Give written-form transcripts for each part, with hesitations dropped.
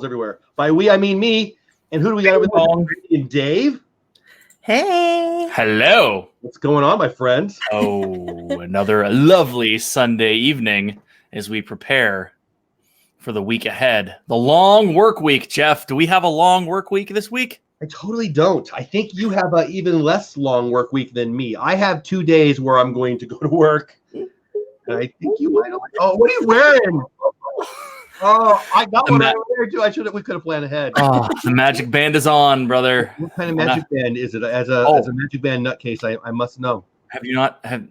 everywhere. By we, I mean me. And who do we got with Brandy Dave? Hey. Hello. What's going on, my friends? Oh, another lovely Sunday evening as we prepare for the week ahead. The long work week, Jeff. Do we have a long work week this week? I totally don't. I think you have an even less long work week than me. I have 2 days where I'm going to go to work. And I think you might. Oh, what are you wearing? Oh, I got one right there too. We could have planned ahead. Oh, the magic band is on, brother. What kind of magic band is it? As a magic band nutcase, I must know. Have you not had,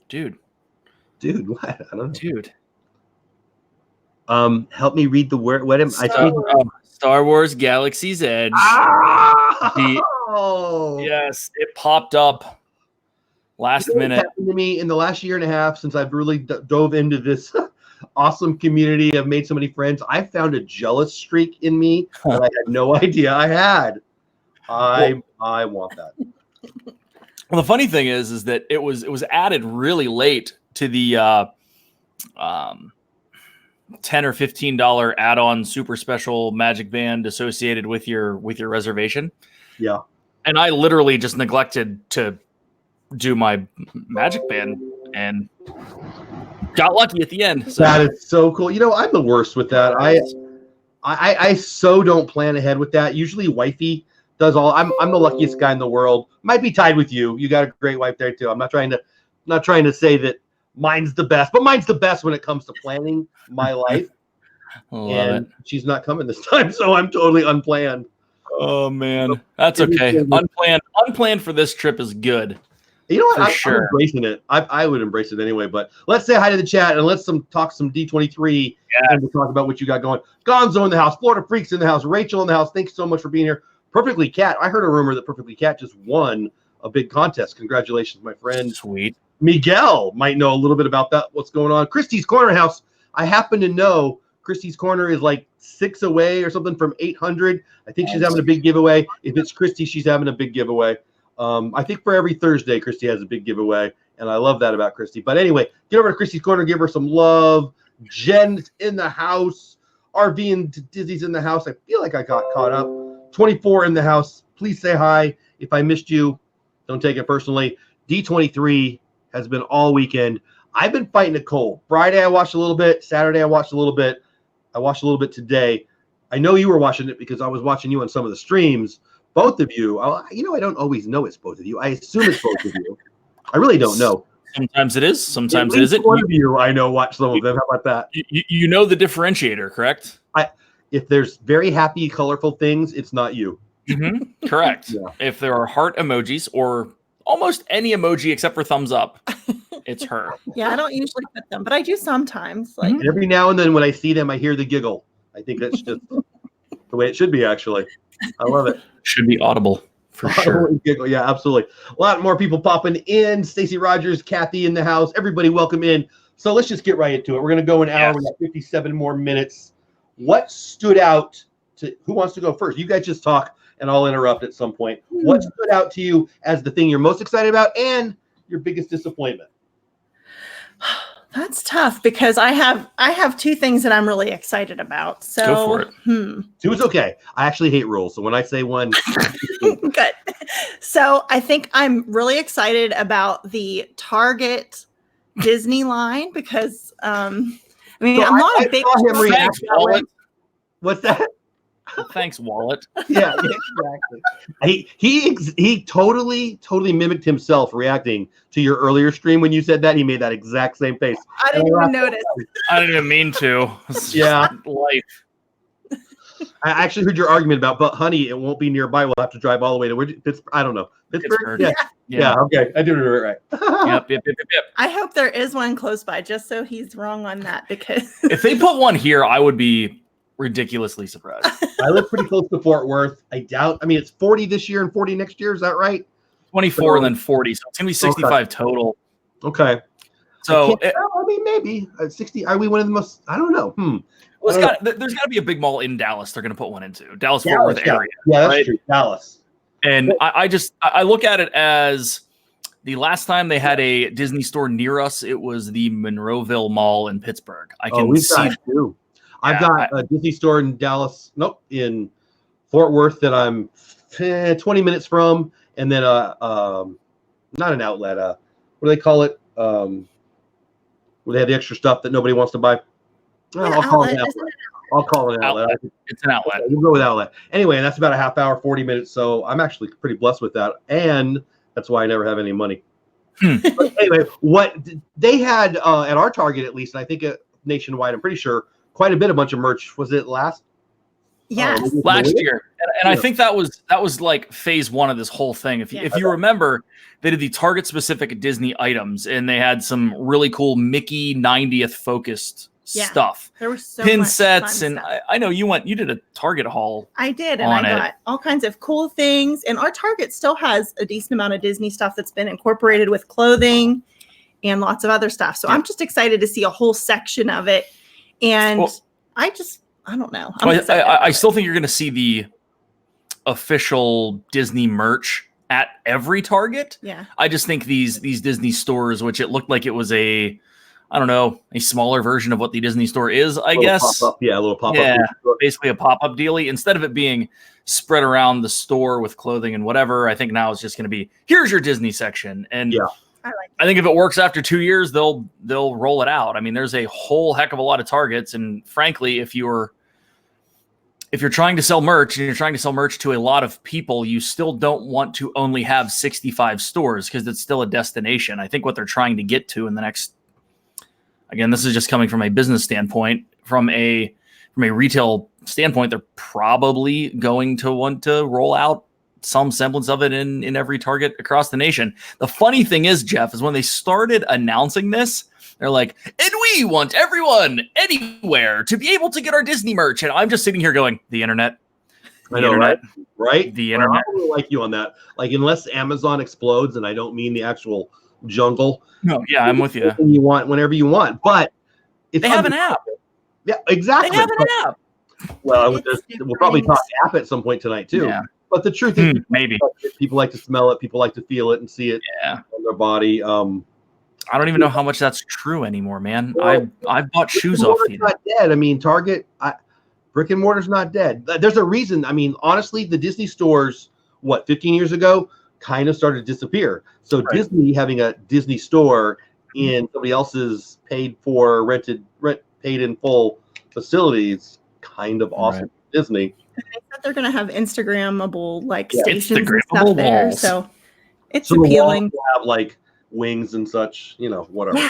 dude? What? I don't know. Dude. Help me read the word. What am I? Star Wars Galaxy's Edge. Yes, it popped up last minute. What's happened to me in the last year and a half since I've really dove into this awesome community. I've made so many friends. I found a jealous streak in me that I had no idea I had. I want that. Well, the funny thing is that it was added really late to the $10 or $15 add-on super special magic band associated with your reservation. Yeah. And I literally just neglected to do my magic band and got lucky at the end. So. That is so cool. You know, I'm the worst with that. I so don't plan ahead with that. Usually wifey does all. I'm the luckiest guy in the world. Might be tied with you. You got a great wife there too. I'm not trying to say that mine's the best, but mine's the best when it comes to planning my life. And she's not coming this time, so I'm totally unplanned. Oh man, that's okay. Unplanned for this trip is good. You know what? Sure. I'm embracing it. I would embrace it anyway. But let's say hi to the chat and let's talk some D23 and we'll talk about what you got going. Gonzo in the house, Florida Freaks in the house, Rachel in the house. Thanks so much for being here. Perfectly Cat. I heard a rumor that Perfectly Cat just won a big contest. Congratulations, my friend. Sweet. Miguel might know a little bit about that. What's going on? Christie's Corner House. I happen to know Christie's Corner is like 6 away or something from 800. I think she's having a big giveaway. If it's Christie, she's having a big giveaway. I think for every Thursday, Christy has a big giveaway, and I love that about Christy. But anyway, get over to Christy's Corner, give her some love. Jen's in the house. RV and Dizzy's in the house. I feel like I got caught up. 24 in the house. Please say hi. If I missed you, don't take it personally. D23 has been all weekend. I've been fighting a cold. Friday, I watched a little bit. Saturday, I watched a little bit. I watched a little bit today. I know you were watching it because I was watching you on some of the streams. Both of you, I don't always know it's both of you. I assume it's both of you. I really don't know. Sometimes it is. Sometimes it isn't. One of you, I know, watch some of them. How about that? You know the differentiator, correct? If there's very happy, colorful things, it's not you. Mm-hmm. Correct. Yeah. If there are heart emojis or almost any emoji except for thumbs up, it's her. Yeah, I don't usually put them, but I do sometimes. Like and every now and then when I see them, I hear the giggle. I think that's just the way it should be, actually. I love it. Should be audible for sure. Yeah, absolutely. A lot more people popping in. Stacey Rogers, Kathy in the house. Everybody welcome in. So let's just get right into it. We're going to go an hour. We got 57 more minutes. What stood out to who wants to go first? You guys just talk and I'll interrupt at some point. What stood out to you as the thing you're most excited about and your biggest disappointment? That's tough because I have 2 things that I'm really excited about. So go for it. 2 is okay. I actually hate rules. So when I say 1, good. So I think I'm really excited about the Target Disney line because I'm not a big Thanks, Wallet. What's that? Thanks, Wallet. Yeah, exactly. He totally mimicked himself reacting to your earlier stream when you said that. He made that exact same face. I didn't even notice. I didn't even mean to. Yeah. Life. I actually heard your argument about, but honey, it won't be nearby. We'll have to drive all the way to Pittsburgh. I don't know. Pittsburgh? Yeah. Okay. I did it right. Yep. I hope there is one close by just so he's wrong on that because if they put one here, I would be ridiculously surprised. I live pretty close to Fort Worth. I doubt. I mean, it's 40 this year and 40 next year. Is that right? 24 and then 40. So it's going to be 65 total. Okay. So I mean, maybe 60. Are we one of the most? I don't know. Well, there's got to be a big mall in Dallas. They're going to put one into Dallas Fort Worth area. Yeah, that's true. Dallas. And I look at it as the last time they had a Disney store near us, it was the Monroeville Mall in Pittsburgh. I can see too. I've got a Disney store in Dallas, in Fort Worth that I'm 20 minutes from, and then not an outlet, what do they call it? Where they have the extra stuff that nobody wants to buy. I'll call it an outlet. I'll call it an outlet. It's an outlet. We'll go with outlet. Anyway, that's about a half hour, 40 minutes. So I'm actually pretty blessed with that. And that's why I never have any money. But anyway, what they had at our Target, at least, and I think nationwide, I'm pretty sure, quite a bunch of merch. Was it last? Yes. Last year. And I think that was like phase one of this whole thing. If you remember, they did the Target specific Disney items, and they had some really cool Mickey 90th focused stuff. There were so pin much sets, fun and stuff. I know you did a Target haul. I did, and I got all kinds of cool things. And our Target still has a decent amount of Disney stuff that's been incorporated with clothing and lots of other stuff. So I'm just excited to see a whole section of it. And I don't know. I still think you're going to see the official Disney merch at every Target. Yeah. I just think these Disney stores, which it looked like it was a smaller version of what the Disney store is, I guess. Pop-up. Yeah, a little pop-up. Yeah, basically a pop-up dealie. Instead of it being spread around the store with clothing and whatever, I think now it's just going to be, here's your Disney section. And I think if it works after 2 years, they'll roll it out. I mean, there's a whole heck of a lot of Targets. And frankly, if you're trying to sell merch and you're trying to sell merch to a lot of people, you still don't want to only have 65 stores because it's still a destination. I think what they're trying to get to in the next, again, this is just coming from a business standpoint, from a retail standpoint, they're probably going to want to roll out some semblance of it in every Target across the nation. The funny thing is, Jeff, is when they started announcing this, they're like, and we want everyone anywhere to be able to get our Disney merch. And I'm just sitting here going, the internet. I know, right? The internet. I'm like you on that. Like, unless Amazon explodes, and I don't mean the actual jungle. No, yeah, I'm with you. You want whenever you want, but they have an app. Yeah, exactly. They have an app. Well, we'll probably talk app at some point tonight too. Yeah. But the truth is, maybe people like to smell it, people like to feel it and see it on their body. I don't even know how much that's true anymore, man. Well, I bought shoes off. Not dead. I mean, Target, brick and mortar's not dead. There's a reason. I mean, honestly, the Disney stores, 15 years ago, kind of started to disappear. So Disney having a Disney store in somebody else's paid in full facilities, kind of awesome. Disney. They said they're going to have Instagrammable stations and stuff there, walls. So it's appealing. Have wings and such, whatever. Yeah.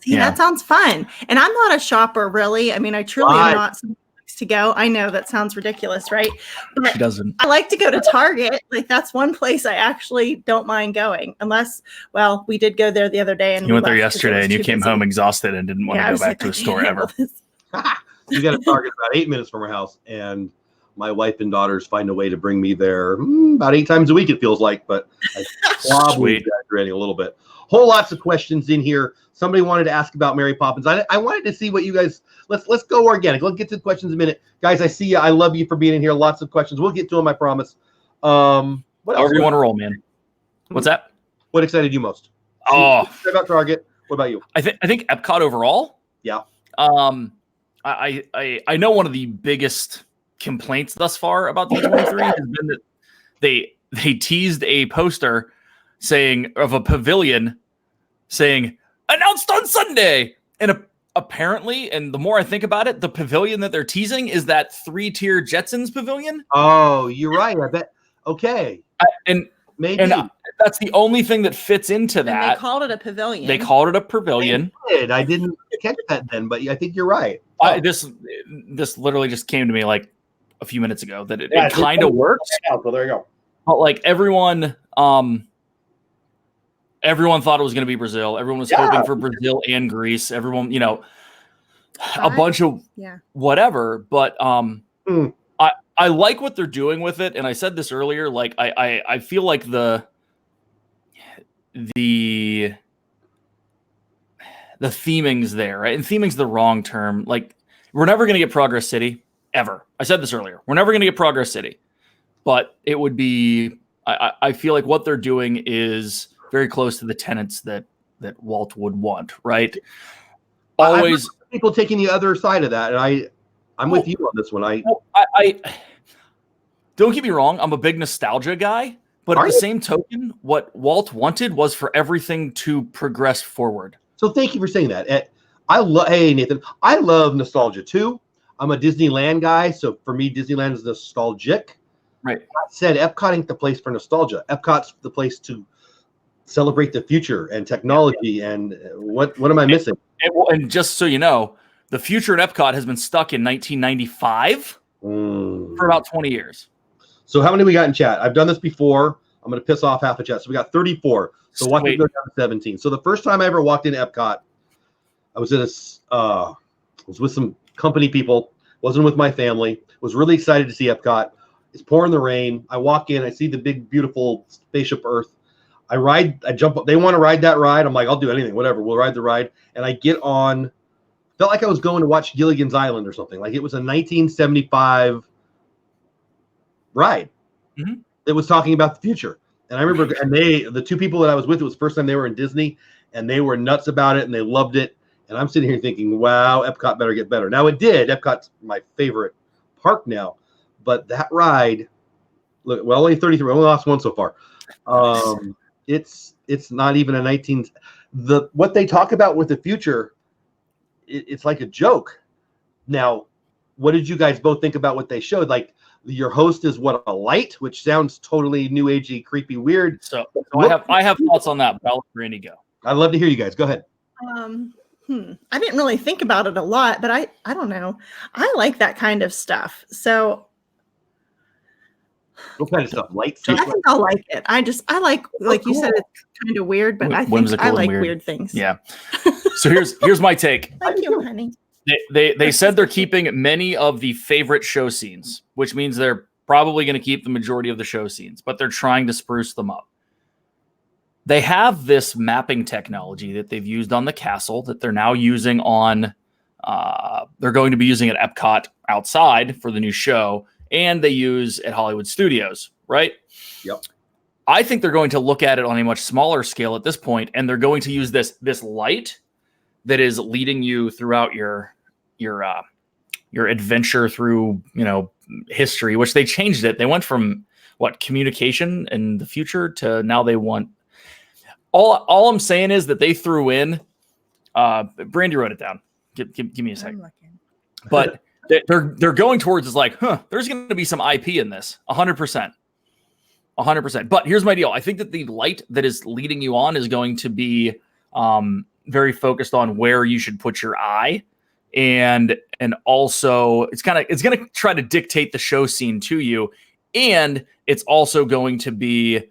See, that sounds fun. And I'm not a shopper, really. I mean, I truly am not some place to go. I know that sounds ridiculous, right? But she doesn't. I like to go to Target. That's one place I actually don't mind going, unless, we did go there the other day. And you went there yesterday, and you came home exhausted and didn't want to go back to a store ever. You got a Target about 8 minutes from our house, and my wife and daughters find a way to bring me there about 8 times a week, it feels like, but I probably exaggerating a little bit. Whole lots of questions in here. Somebody wanted to ask about Mary Poppins. I wanted to see what you guys, let's go organic. Let's get to the questions in a minute. Guys, I see you. I love you for being in here. Lots of questions. We'll get to them, I promise. What else? However you want to roll, man. What's that? What excited you most? Oh, about Target. What about you? I think Epcot overall. Yeah. I know one of the biggest complaints thus far about D23 has been that they teased a poster of a pavilion saying announced on Sunday, and apparently, and the more I think about it, the pavilion that they're teasing is that 3-tier Jetsons Pavilion. Oh, you're right. I bet. Okay. Maybe. And that's the only thing that fits into that. And they called it a pavilion. They called it a pavilion. I didn't catch that then, but I think you're right. This literally just came to me like a few minutes ago that it kind of works. So there you go. But everyone thought it was going to be Brazil. Everyone was hoping for Brazil and Greece. Everyone, a bunch of whatever. But I like what they're doing with it, and I said this earlier. I feel like the theming's there, right? And theming's the wrong term. We're never going to get Progress City ever. I said this earlier. We're never going to get Progress City, but it would be. I feel like what they're doing is very close to the tenets that Walt would want, right? Always people taking the other side of that, and I'm with you on this one. I don't get me wrong. I'm a big nostalgia guy, but at the same token, what Walt wanted was for everything to progress forward. So thank you for saying that. Hey, Nathan, I love nostalgia too. I'm a Disneyland guy, so for me, Disneyland is nostalgic. Right. I said Epcot ain't the place for nostalgia. Epcot's the place to celebrate the future and technology. And what am I missing? And just so you know, the future at Epcot has been stuck in 1995 for about 20 years. So how many we got in chat? I've done this before. I'm going to piss off half a chat. So we got 34. So watch me go down to 17. So the first time I ever walked into Epcot, I was was with some company people. Wasn't with my family. Was really excited to see Epcot. It's pouring the rain. I walk in. I see the big, beautiful spaceship Earth. I jump up. They want to ride that ride. I'm like, I'll do anything, whatever. We'll ride the ride. And I get on. Felt like I was going to watch Gilligan's Island or something. Like it was a 1975 ride. Mm-hmm. That was talking about the future. And I remember, and the two people that I was with, it was the first time they were in Disney, and they were nuts about it, and they loved it. And I'm sitting here thinking, wow, Epcot better get better. Now it did. Epcot's my favorite park now. But that ride, look, well, only 33. We only lost one so far. It's not even a 19. What they talk about with the future, it's like a joke. Now, what did you guys both think about what they showed? Like, your host is what, a light, which sounds totally new agey, creepy, weird. So I have thoughts on that, but I'll let Brandy go. I'd love to hear you guys. Go ahead. I didn't really think about it a lot, but I don't know. I like that kind of stuff. So what kind of stuff? Light stuff? I think I'll like it. I like cool. You said, it's kind of weird, but I think I like weird things. Yeah. So here's my take. Thank you, honey. They said they're keeping many of the favorite show scenes, which means they're probably going to keep the majority of the show scenes, but they're trying to spruce them up. They have this mapping technology that they've used on the castle that they're now using on, they're going to be using at Epcot outside for the new show, and they use at Hollywood Studios, right? Yep. I think they're going to look at it on a much smaller scale at this point, and they're going to use this light that is leading you throughout your adventure through, history, which they changed it. They went from communication in the future to now they want all I'm saying is that they threw in Brandy wrote it down. Give me a second. But they're going towards is like, there's going to be some IP in this 100%. But here's my deal. I think that the light that is leading you on is going to be very focused on where you should put your eye. And also it's going to try to dictate the show scene to you. And it's also going to be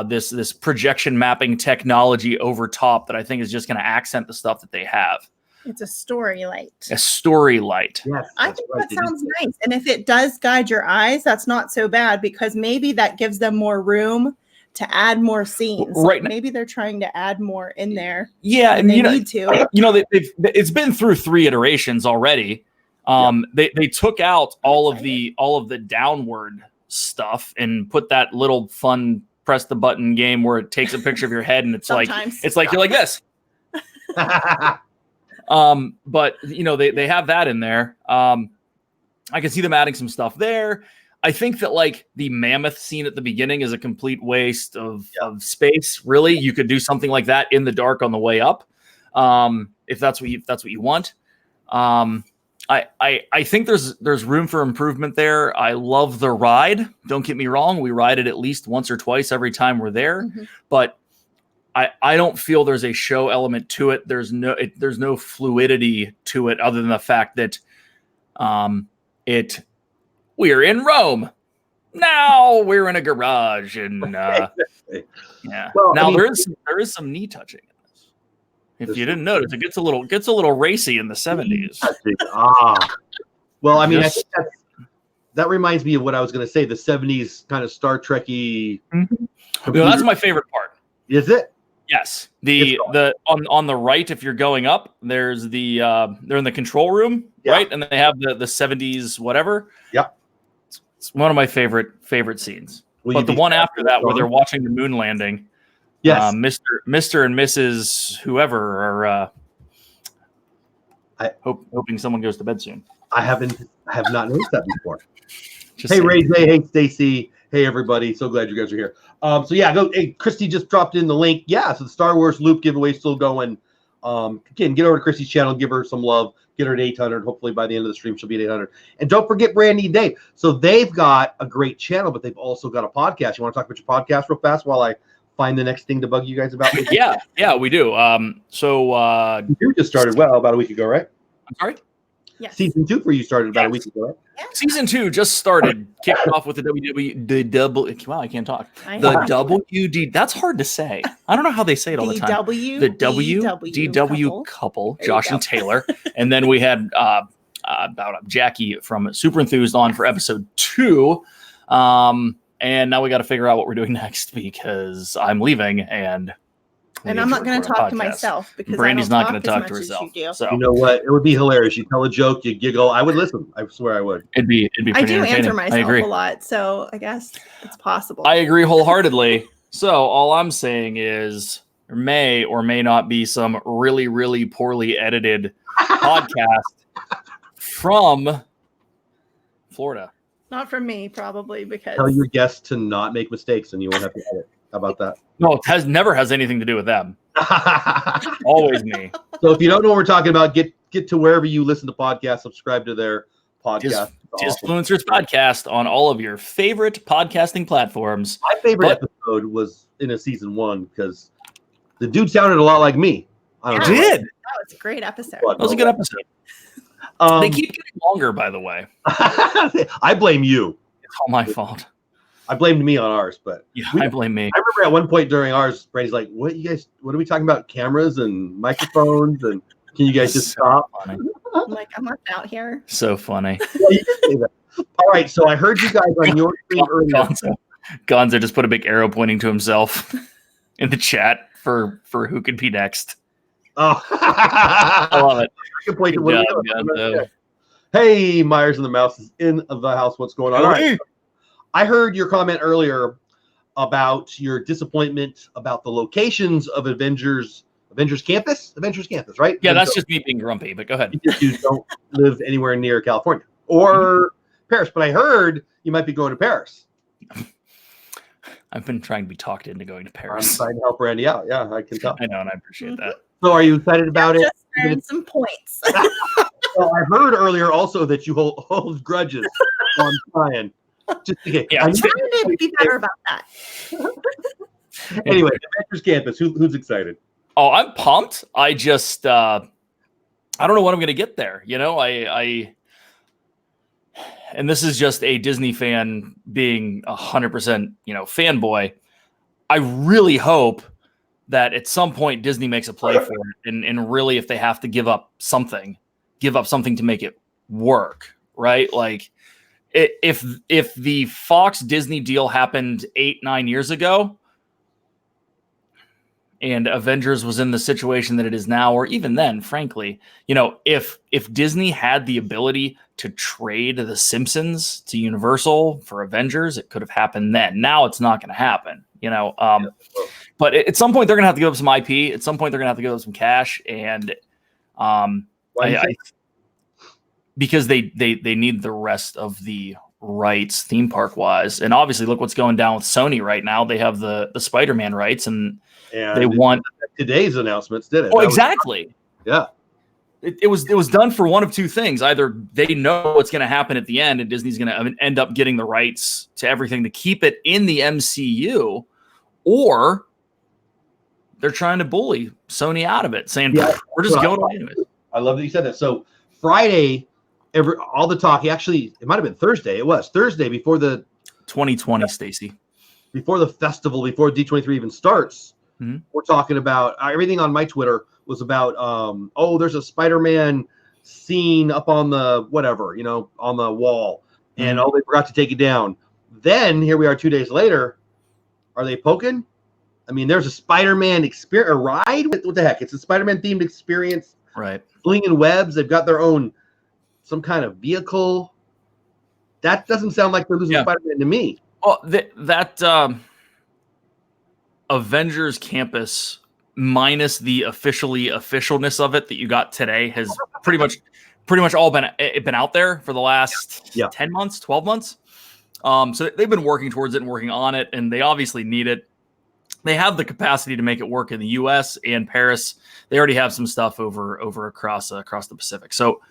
this projection mapping technology over top that I think is just going to accent the stuff that they have. It's a story light. A story light. Yes, I think that sounds nice. And if it does guide your eyes, that's not so bad because maybe that gives them more room to add more scenes. Right. Maybe they're trying to add more in there. Yeah, and they need to. It's been through 3 iterations already. They took out all of the downward stuff and put that little fun press the button game where it takes a picture of your head and it's like you're like this. But they have that in there. I can see them adding some stuff there. I think that like the mammoth scene at the beginning is a complete waste of space. Really, you could do something like that in the dark on the way up, if that's what you want. I think there's room for improvement there. I love the ride. Don't get me wrong. We ride it at least once or twice every time we're there, but I don't feel there's a show element to it. There's no fluidity to it other than the fact that we're in Rome. Now we're in a garage and yeah. Well, now there is some knee touching in this. If you didn't notice, it gets a little racy in the 70s. Well, I mean, I think that reminds me of what I was going to say, the 70s kind of Star Trek-y. That's my favorite part. Is it? Yes. On the right, if you're going up, there's they're in the control room, right? And they have the 70s whatever. Yeah. It's one of my favorite scenes. But the one after that where they're watching the moon landing. Yes. Mr. and Mrs. whoever are hoping someone goes to bed soon. I have not noticed that before. Just Hey, saying. Ray J. Hey, Stacy. Hey, everybody. So glad you guys are here. So yeah, go. Hey, Christy just dropped in the link. Yeah, so the Star Wars Loop giveaway is still going. Again, get over to Christy's channel, give her some love, get her to 800. Hopefully by the end of the stream, she'll be at 800. And don't forget Brandy Dave. So they've got a great channel, but they've also got a podcast. You want to talk about your podcast real fast while I find the next thing to bug you guys about? Yeah, we do. You just started about a week ago, right? I'm sorry. Yes. Season 2 for you started about a week ago, right? Season 2 just started, kicked off with the wow, I can't talk. The WD, that's hard to say. I don't know how they say it all the time. The DW couple, Josh and Taylor. And then we had about Jackie from Super Enthused on for episode 2. And now we got to figure out what we're doing next because I'm leaving and I'm not going to talk to myself because Brandy's not going to talk as to much as herself. you do. So you know what? It would be hilarious. You tell a joke, you giggle. I would listen. I swear I would. It'd be I pretty do entertaining. answer I myself agree. a lot, so I guess it's possible. I agree wholeheartedly. So all I'm saying is there may or may not be some really, really poorly edited podcast from Florida. Not from me, probably, because Tell your guests to not make mistakes and you won't have to edit. How about that? No, it never has anything to do with them. Always me. So if you don't know what we're talking about, get to wherever you listen to podcasts, subscribe to their podcast. Disfluencers podcast on all of your favorite podcasting platforms. My favorite episode was in a season 1 because the dude sounded a lot like me. I don't know. Did. Oh, it's a great episode. That was a good episode. They keep getting longer, by the way. I blame you. It's all my fault. I blamed me on ours, but yeah, I blame me. I remember at one point during ours, Brandy's like, "What are we talking about? Cameras and microphones, and can you guys just stop?" Funny. I'm like, I'm not out here. So funny. Yeah, you can say that. All right, so I heard you guys on your stream earlier. Gonzo just put a big arrow pointing to himself in the chat for who could be next. Oh, I love it. Good job, hey, Myers and the Mouse is in the house. What's going on? All right. I heard your comment earlier about your disappointment about the locations of Avengers Campus, right? Yeah, that's just me being grumpy, but go ahead. You don't live anywhere near California or Paris, but I heard you might be going to Paris. I've been trying to be talked into going to Paris. I'm trying to help Randy out. Yeah, I can tell. I know, and I appreciate that. So are you excited about it? Just earned some points. Well, I heard earlier also that you hold grudges on trying. Just okay. Yeah, I'm trying to be better about that. Anyway, Avengers Campus. Who's excited? Oh, I'm pumped. I just I don't know when I'm going to get there. You know, I and this is just a Disney fan being 100%, fanboy. I really hope that at some point Disney makes a play for it, and really, if they have to give up something to make it work, right? Like, if the Fox Disney deal happened 8-9 years ago, and Avengers was in the situation that it is now, or even then, frankly, if Disney had the ability to trade The Simpsons to Universal for Avengers, it could have happened then. Now it's not going to happen, But at some point, they're going to have to give up some IP. At some point, they're going to have to give up some cash, and because they need the rest of the rights theme park wise. And obviously, look what's going down with Sony right now. They have the SpiderMan rights, and they want today's announcements, did it? Oh, exactly. Yeah. It was done for one of two things. Either they know what's going to happen at the end, and Disney's going to end up getting the rights to everything to keep it in the MCU, or they're trying to bully Sony out of it, saying we're just going on anyways. I love that you said that. So Friday, all the talk. Actually, it might have been Thursday. It was Thursday before the 2020, Stacy. Before the festival, before D23 even starts. Mm-hmm. We're talking about everything on my Twitter was about there's a Spider-Man scene up on the whatever, on the wall, and they forgot to take it down. Then here we are 2 days later. Are they poking? I mean, there's a Spider-Man experience, a ride. What the heck? It's a Spider-Man themed experience. Right. Flinging webs. They've got their own some kind of vehicle. That doesn't sound like they're losing Spider-Man to me. Well, that Avengers Campus minus the officialness of it that you got today has pretty much pretty much all been out there for the last 10 months, 12 months. So they've been working towards it and working on it, and they obviously need it. They have the capacity to make it work in the U.S. and Paris. They already have some stuff over across the Pacific. So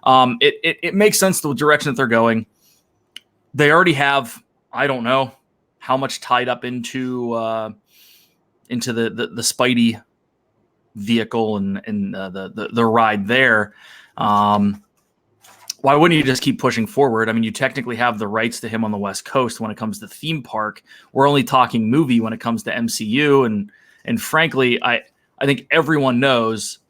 it makes sense the direction that they're going. They already have, I don't know how much tied up into the Spidey vehicle and the ride there. Why wouldn't you just keep pushing forward? I mean, you technically have the rights to him on the West Coast when it comes to theme park. We're only talking movie when it comes to MCU. And frankly, I think everyone knows,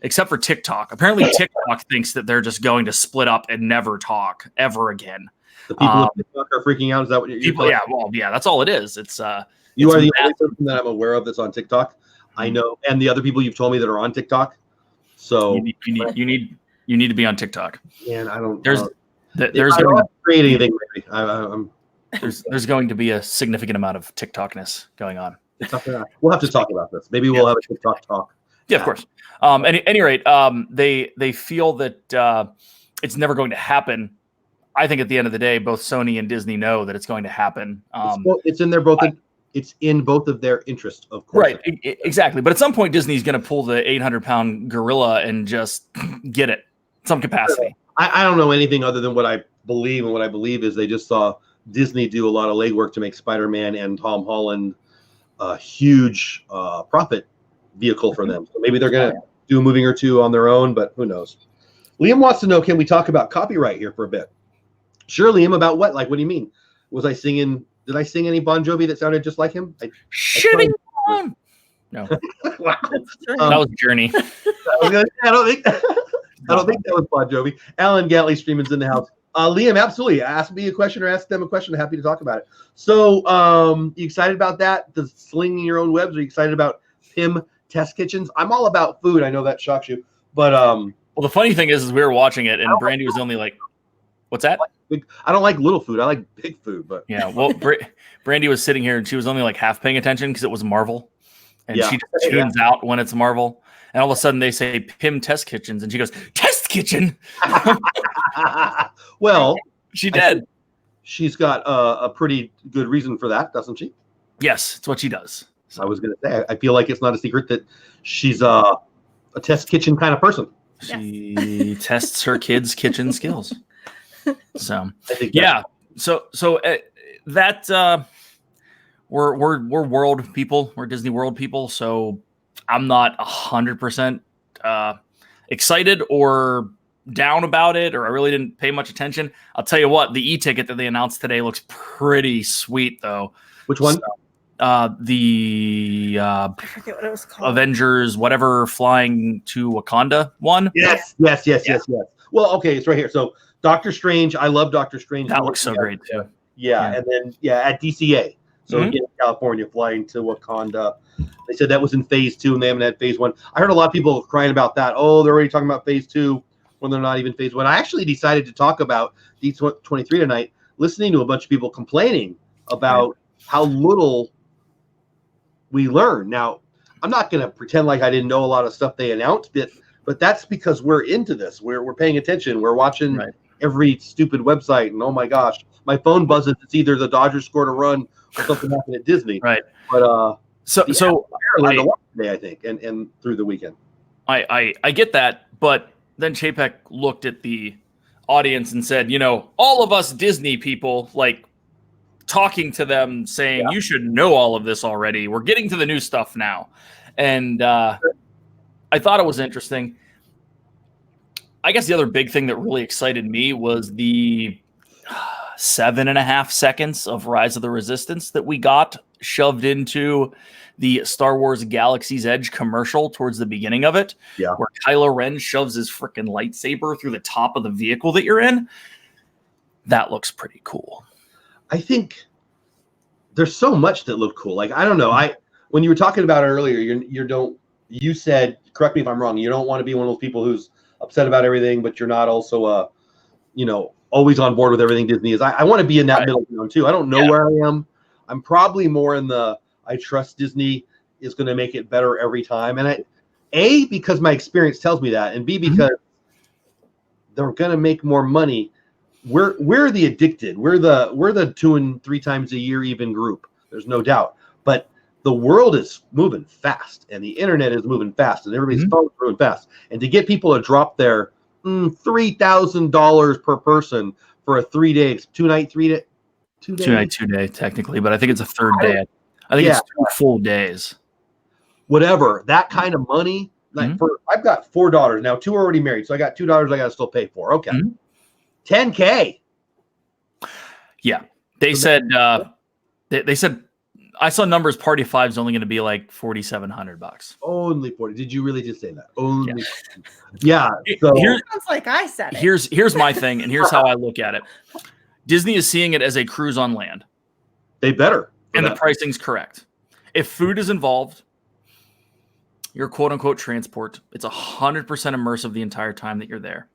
except for TikTok. Apparently TikTok thinks that they're just going to split up and never talk ever again. The people on TikTok are freaking out. Is that what you're people? Yeah, well, yeah, that's all it is. It's you are the only person that I'm aware of that's on TikTok. I know, and the other people you've told me that are on TikTok. So you need to be on TikTok. And I don't. There's I don't create anything. Maybe there's going to be a significant amount of TikTokness going on. We'll have to talk about this. Maybe we'll have a TikTok talk. Yeah, of course. At any rate, they feel that it's never going to happen. I think at the end of the day, both Sony and Disney know that it's going to happen. It's in their both. It's in both of their interests, of course. Right, exactly. But at some point, Disney's going to pull the 800-pound gorilla and just get it some capacity. I don't know anything other than what I believe, and what I believe is they just saw Disney do a lot of legwork to make Spider-Man and Tom Holland a huge profit vehicle for them. So maybe they're going to do a movie or two on their own, but who knows? Liam wants to know, can we talk about copyright here for a bit? Sure, Liam, about what? Like, what do you mean? Did I sing any Bon Jovi that sounded just like him? Shitting on. No. Wow. That was Journey. I don't think that was Bon Jovi. Alan Gatley streaming's in the house. Liam, absolutely. Ask me a question or ask them a question. I'm happy to talk about it. So, you excited about that? The slinging your own webs? Are you excited about PIM test kitchens? I'm all about food. I know that shocks you, but well, the funny thing is we were watching it, and Brandy was only like, "What's that?" I don't like little food. I like big food. But yeah, well, Brandy was sitting here and she was only like half paying attention because it was Marvel, and she just tunes out when it's Marvel. And all of a sudden they say PIM test kitchens, and she goes, "Test kitchen." Well, she did. She's got a pretty good reason for that, doesn't she? Yes, it's what she does. So I was going to say, I feel like it's not a secret that she's a test kitchen kind of person. She tests her kids' kitchen skills. So I think so that we're world people, we're Disney World people. So I'm not 100% excited or down about it, or I really didn't pay much attention. I'll tell you what, the e-ticket that they announced today looks pretty sweet, though. Which one? The I forget what it was called. Avengers, whatever, flying to Wakanda one. Yes. Well, okay, it's right here. So Doctor Strange, I love Doctor Strange. That looks so great too. Yeah, and then at DCA. So again, California, flying to Wakanda. They said that was in phase 2, and they haven't had phase 1. I heard a lot of people crying about that. Oh, they're already talking about phase 2 when they're not even phase 1. I actually decided to talk about D23 tonight, listening to a bunch of people complaining about how little we learn. Now, I'm not going to pretend like I didn't know a lot of stuff they announced, but that's because we're into this. We're paying attention. We're watching every stupid website, and oh my gosh, my phone buzzes. It's either the Dodgers scored a run or something happened at Disney. Right. But so Ireland a lot today, I think, and through the weekend. I get that, but then Chapek looked at the audience and said, all of us Disney people, like, talking to them saying, you should know all of this already. We're getting to the new stuff now. And I thought it was interesting. I guess the other big thing that really excited me was the 7.5 seconds of Rise of the Resistance that we got shoved into the Star Wars Galaxy's Edge commercial towards the beginning of it, where Kylo Ren shoves his freaking lightsaber through the top of the vehicle that you're in. That looks pretty cool. I think there's so much that looked cool. Like, I don't know. When you were talking about it earlier, you said, correct me if I'm wrong, you don't want to be one of those people who's upset about everything, but you're not also always on board with everything Disney is. I want to be in that middle ground too. I don't know where I am. I'm probably more in the I trust Disney is going to make it better every time. And because my experience tells me that, and B, because they're going to make more money. We're the addicted. We're the 2 and 3 times a year even group. There's no doubt. But the world is moving fast, and the internet is moving fast, and everybody's phones moving fast. And to get people to drop their $3,000 per person for a 3 days, 2 night, 3 day, 2 days, 2 night, 2 day, technically, but I think it's a third day. I think it's 2 full days. Whatever, that kind of money. Like I've got 4 daughters now. 2 are already married, so I got 2 daughters I got to still pay for. Okay, $10K. Yeah, they said. They said I saw numbers. Party 5 is only going to be like $4,700. Only 40. Did you really just say that? Only. Yeah. So sounds like I said it. Here's my thing, and here's how I look at it. Disney is seeing it as a cruise on land. They better. And the pricing's correct. If food is involved, your quote unquote transport, it's 100% immersive the entire time that you're there.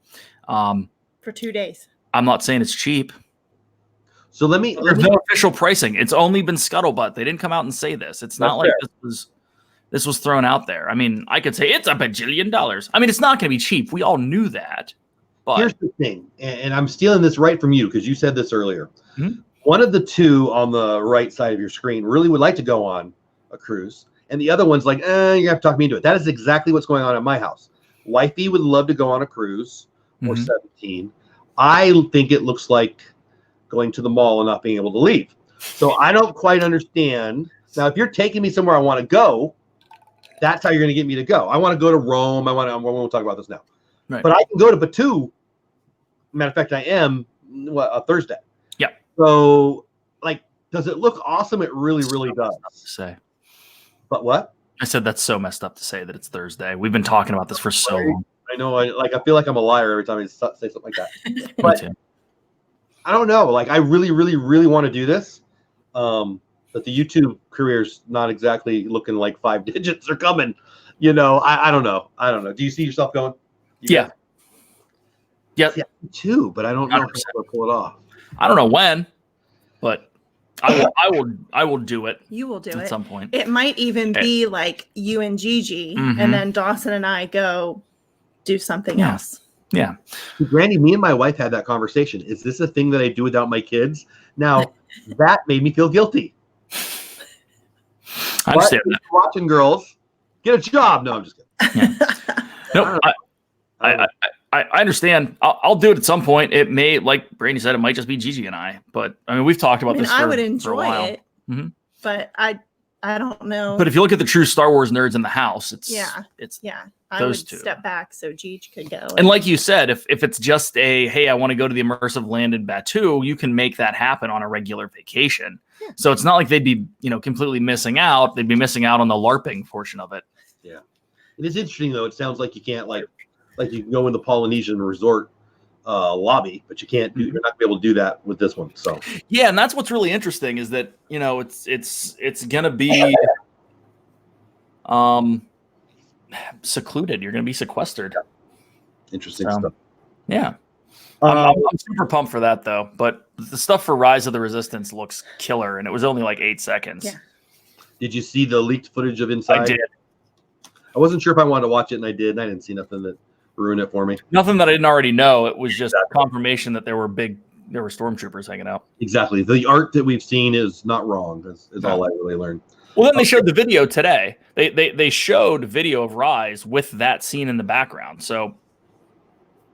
For 2 days. I'm not saying it's cheap. So there's no official pricing. It's only been scuttlebutt. They didn't come out and say this. It's not like this was thrown out there. I mean, I could say it's $1 bajillion. I mean, it's not going to be cheap. We all knew that. But here's the thing, and I'm stealing this right from you because you said this earlier. One of the 2 on the right side of your screen really would like to go on a cruise, and the other one's like, you have to talk me into it. That is exactly what's going on at my house. Wifey would love to go on a cruise, or 17. I think it looks like going to the mall and not being able to leave. So I don't quite understand. Now, if you're taking me somewhere I want to go, that's how you're going to get me to go. I want to go to Rome. We won't talk about this now. Right. But I can go to Batu. Matter of fact, I am Thursday. Yeah. So, like, does it look awesome? It really, really does. Say. But what? I said that's so messed up to say that it's Thursday. We've been talking about this for so long. I know. I feel like I'm a liar every time I say something like that. But I don't know. Like, I really, really, really want to do this. But the YouTube career's not exactly looking like 5 digits are coming. You know, I don't know. Do you see yourself going? Yeah. Yep. Yeah, too, but I don't know 100%. How to pull it off. I don't know when, but I will do it. You will do it at some point. It might even be like you and Gigi, and then Dawson and I go do something else. Yeah. Brandy, me and my wife had that conversation. Is this a thing that I do without my kids? Now, that made me feel guilty. I understand that. Watching girls get a job. No, I'm just kidding. Yeah. No, I understand. I'll do it at some point. It may, like Brandy said, it might just be Gigi and I. But I mean, we've talked about this. I would enjoy it, mm-hmm. but I don't know. But if you look at the true Star Wars nerds in the house, it's I would two. Step back so Gigi could go. And like you said, if it's just hey, I want to go to the immersive land in Batu, you can make that happen on a regular vacation. Yeah. So it's not like they'd be completely missing out. They'd be missing out on the LARPing portion of it. Yeah, it is interesting though. It sounds like you can't like you can go in the Polynesian resort lobby, but you can't do. You're not gonna be able to do that with this one. So yeah, and that's what's really interesting is that it's gonna be secluded. You're gonna be sequestered. Interesting stuff. Yeah, I'm super pumped for that though. But the stuff for Rise of the Resistance looks killer, and it was only like 8 seconds. Yeah. Did you see the leaked footage of inside? I did. I wasn't sure if I wanted to watch it, and I did. And I didn't see nothing that ruined it for me. Nothing that I didn't already know. It was just confirmation that there were stormtroopers hanging out. Exactly. The art that we've seen is not wrong. Is all I really learned. Well, then they showed the video today. They showed video of Rise with that scene in the background. So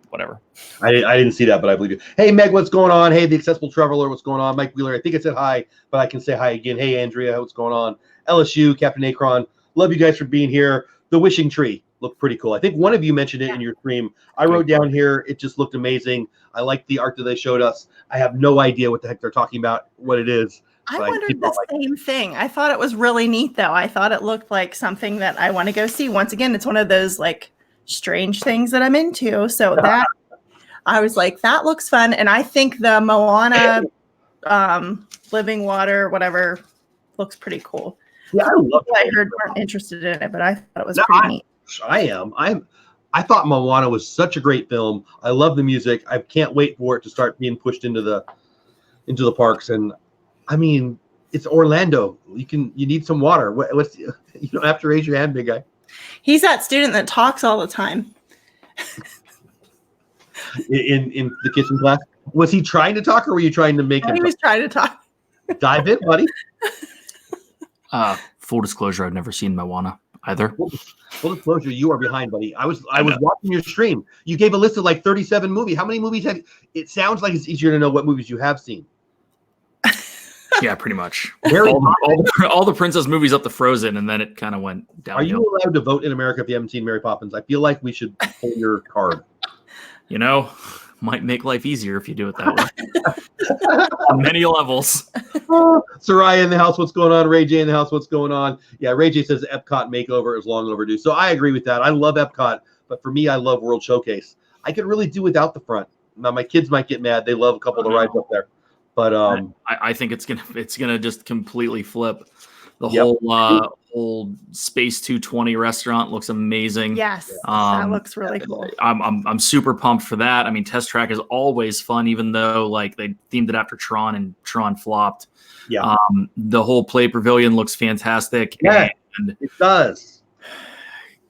whatever. I didn't see that, but I believe you. Hey, Meg, what's going on? Hey, the Accessible Traveler, what's going on? Mike Wheeler, I think I said hi, but I can say hi again. Hey, Andrea, what's going on? LSU, Captain Akron, love you guys for being here. The Wishing Tree looked pretty cool. I think one of you mentioned it in your stream. I wrote down here, it just looked amazing. I like the art that they showed us. I have no idea what the heck they're talking about, what it is. I wondered the same thing. I thought it was really neat, though. I thought it looked like something that I want to go see. Once again, it's one of those like strange things that I'm into. So that I was like, that looks fun. And I think the Moana Living Water, whatever, looks pretty cool. Yeah, I love it. I heard weren't interested in it, but I thought it was pretty neat. I thought Moana was such a great film. I love the music. I can't wait for it to start being pushed into the parks. And I mean, it's Orlando. You need some water. You don't have to raise your hand, big guy. He's that student that talks all the time. in the kitchen class. Was he trying to talk, or were you trying to make him? He was trying to talk. Dive in, buddy. Full disclosure, I've never seen Moana either. Full disclosure, you are behind, buddy. I was watching your stream. You gave a list of like 37 movies. How many movies have? It sounds like it's easier to know what movies you have seen. Yeah, pretty much. Very all the princess movies up to Frozen, and then it kind of went downhill. Are you allowed to vote in America if you haven't seen Mary Poppins? I feel like we should pull your card. You know, might make life easier if you do it that way. On many levels. Soraya in the house, what's going on? Ray J in the house, what's going on? Yeah, Ray J says Epcot Makeover is long overdue. So I agree with that. I love Epcot, but for me, I love World Showcase. I could really do without the front. Now, my kids might get mad. They love a couple of the rides up there. But I think it's gonna just completely flip. The whole Space 220 restaurant looks amazing. Yes, that looks really cool. I'm super pumped for that. I mean, Test Track is always fun, even though like they themed it after Tron and Tron flopped. Yeah. The whole Play Pavilion looks fantastic. Yeah, and it does.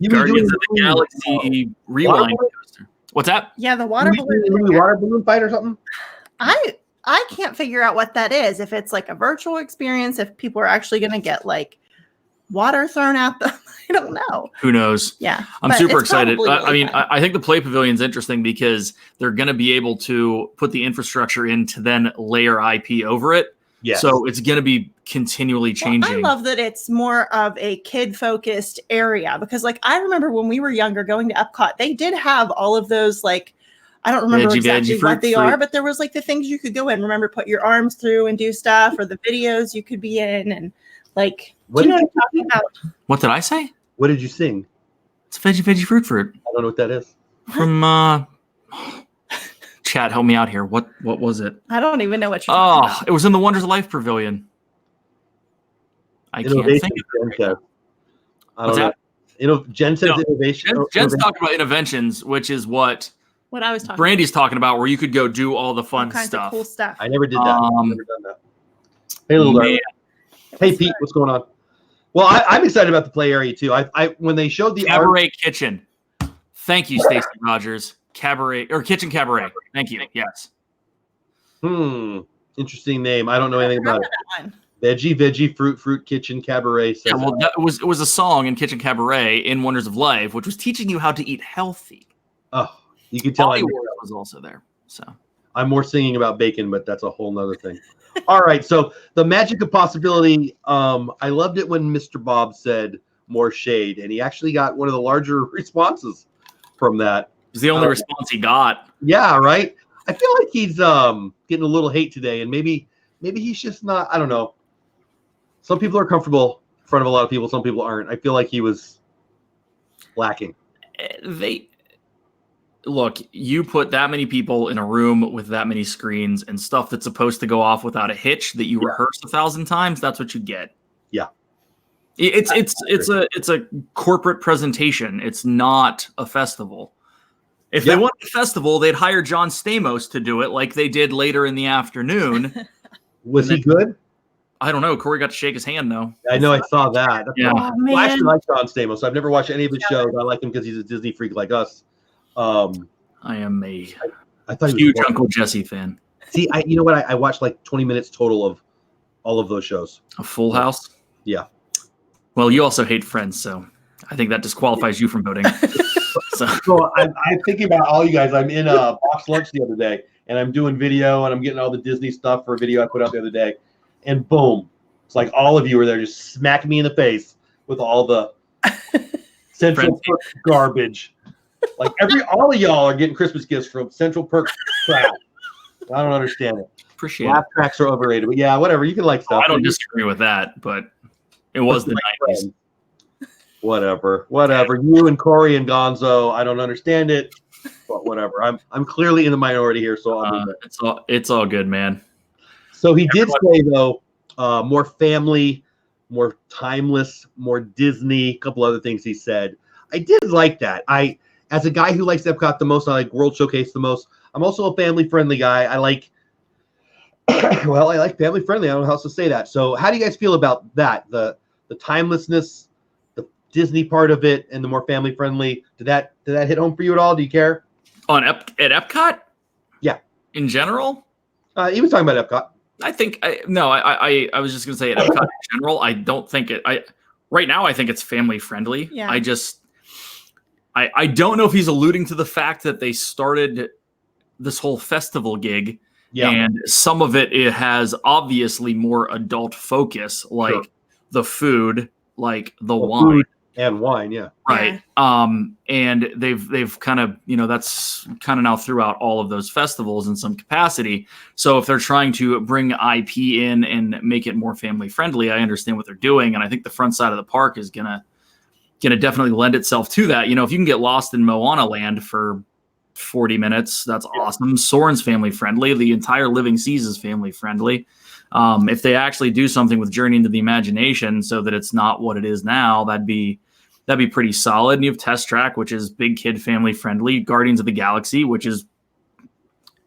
Guardians of the Galaxy Rewind coaster. What's that? Yeah, the water balloon fight or something. I can't figure out what that is. If it's like a virtual experience, if people are actually going to get like water thrown at them, I don't know. Who knows? Yeah, I'm super excited. I think the Play Pavilion is interesting because they're going to be able to put the infrastructure in to then layer IP over it. Yes. So it's going to be continually changing. Well, I love that it's more of a kid-focused area because, like, I remember when we were younger going to Epcot, they did have all of those like. I don't remember exactly what they are, but there was like the things you could go in. Remember, put your arms through and do stuff, or the videos you could be in, and like. Do you know what I'm talking about? What did I say? What did you sing? It's veggie fruit. I don't know what that is. From chat, help me out here. What was it? I don't even know what you're talking about. It was in the Wonders of Life Pavilion. I can't think of it. What's that? Jen says innovation. Jen's talking about Innovations, which is what I was talking Brandy's talking about, where you could go do all the fun stuff. Of cool stuff. I never did that. I've never done that. Hey, little darling. Hey, Pete, what's going on? Well, I'm excited about the play area too. I when they showed the Cabaret Kitchen. Thank you, Stacey Rogers. Cabaret or Kitchen Cabaret. Thank you. Yes. Interesting name. I don't know anything about it. Veggie, fruit, kitchen, cabaret. Yeah, well, it was a song in Kitchen Cabaret in Wonders of Life, which was teaching you how to eat healthy. Oh, you can tell. Was also there. So I'm more singing about bacon, but that's a whole nother thing. All right, so the magic of possibility. I loved it when Mr. Bob said more shade, and he actually got one of the larger responses from that. It was the only response he got. Yeah, right. I feel like he's getting a little hate today, and maybe he's just not. I don't know. Some people are comfortable in front of a lot of people. Some people aren't. I feel like he was lacking. Look, you put that many people in a room with that many screens and stuff that's supposed to go off without a hitch that you rehearsed 1,000 times. That's what you get. Yeah. It's a corporate presentation. It's not a festival. If they wanted a festival, they'd hire John Stamos to do it like they did later in the afternoon. Was he good? I don't know. Corey got to shake his hand, though. I know. I saw that. Yeah. Well, I actually like John Stamos. I've never watched any of his shows. I like him because he's a Disney freak like us. I am a thought huge Uncle Jesse fan. See, you know what? I watched like 20 minutes total of all of those shows. A Full House? Yeah. Well, you also hate Friends, so I think that disqualifies you from voting. So I'm thinking about all you guys. I'm in a box lunch the other day, and I'm doing video, and I'm getting all the Disney stuff for a video I put out the other day. And boom, it's like all of you are there just smacking me in the face with all the Central Perk garbage. Like all of y'all are getting Christmas gifts from Central Perk crap. I don't understand it. Appreciate it. Laugh tracks are overrated, but yeah, whatever. You can like stuff. I don't disagree with that, but it was the 90s. Whatever. You and Corey and Gonzo, I don't understand it, but whatever. I'm clearly in the minority here, so it's all good, man. So he did say though, more family, more timeless, more Disney. A couple other things he said. I did like that. As a guy who likes Epcot the most, I like World Showcase the most. I'm also a family-friendly guy. I like family-friendly. I don't know how else to say that. So how do you guys feel about that? The timelessness, the Disney part of it, and the more family-friendly. Did that hit home for you at all? Do you care? at Epcot? Yeah. In general? He was talking about Epcot. I think I was just gonna say at Epcot in general. I don't think it. Right now I think it's family friendly. Yeah. I don't know if he's alluding to the fact that they started this whole festival gig, and some of it has obviously more adult focus, like the food, like the wine. Food and wine, yeah. Right. And they've kind of, that's kind of now throughout all of those festivals in some capacity. So if they're trying to bring IP in and make it more family friendly, I understand what they're doing. And I think the front side of the park is gonna definitely lend itself to that. If you can get lost in Moana Land for 40 minutes, that's awesome. Soarin's family friendly. The entire Living Seas is family friendly. If they actually do something with Journey into the Imagination so that it's not what it is now, that'd be pretty solid. And you have Test Track, which is big kid family friendly. Guardians of the Galaxy, which is,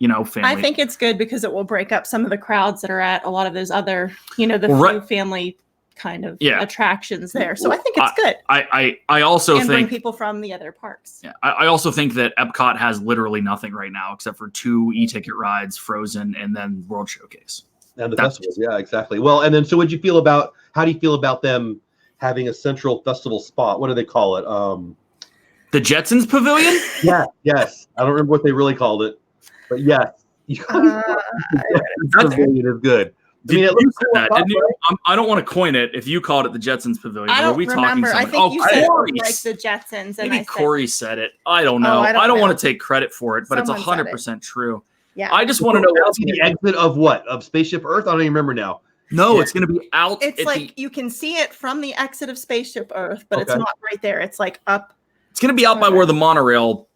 family. I think it's good because it will break up some of the crowds that are at a lot of those other, the family kind of attractions there. So I think it's good. I also think bring people from the other parks. Yeah, I also think that Epcot has literally nothing right now except for 2 e-ticket rides, Frozen, and then World Showcase. And the festivals, yeah, exactly. Well, and then so how do you feel about them having a central festival spot? What do they call it? The Jetsons Pavilion? Yeah, yes. I don't remember what they really called it, but yes. Pavilion is good. I mean, it looks cool, didn't you? I don't want to coin it if you called it the Jetsons Pavilion. I don't remember. I think you said like the Jetsons. And maybe Corey said it. I don't know. I don't want to take credit for it, but it's 100% true. Yeah. I just want to know what's the exit of what? Of Spaceship Earth? I don't even remember now. No, it's going to be out. It's like you can see it from the exit of Spaceship Earth, but it's not right there. It's like up. It's going to be out by where the monorail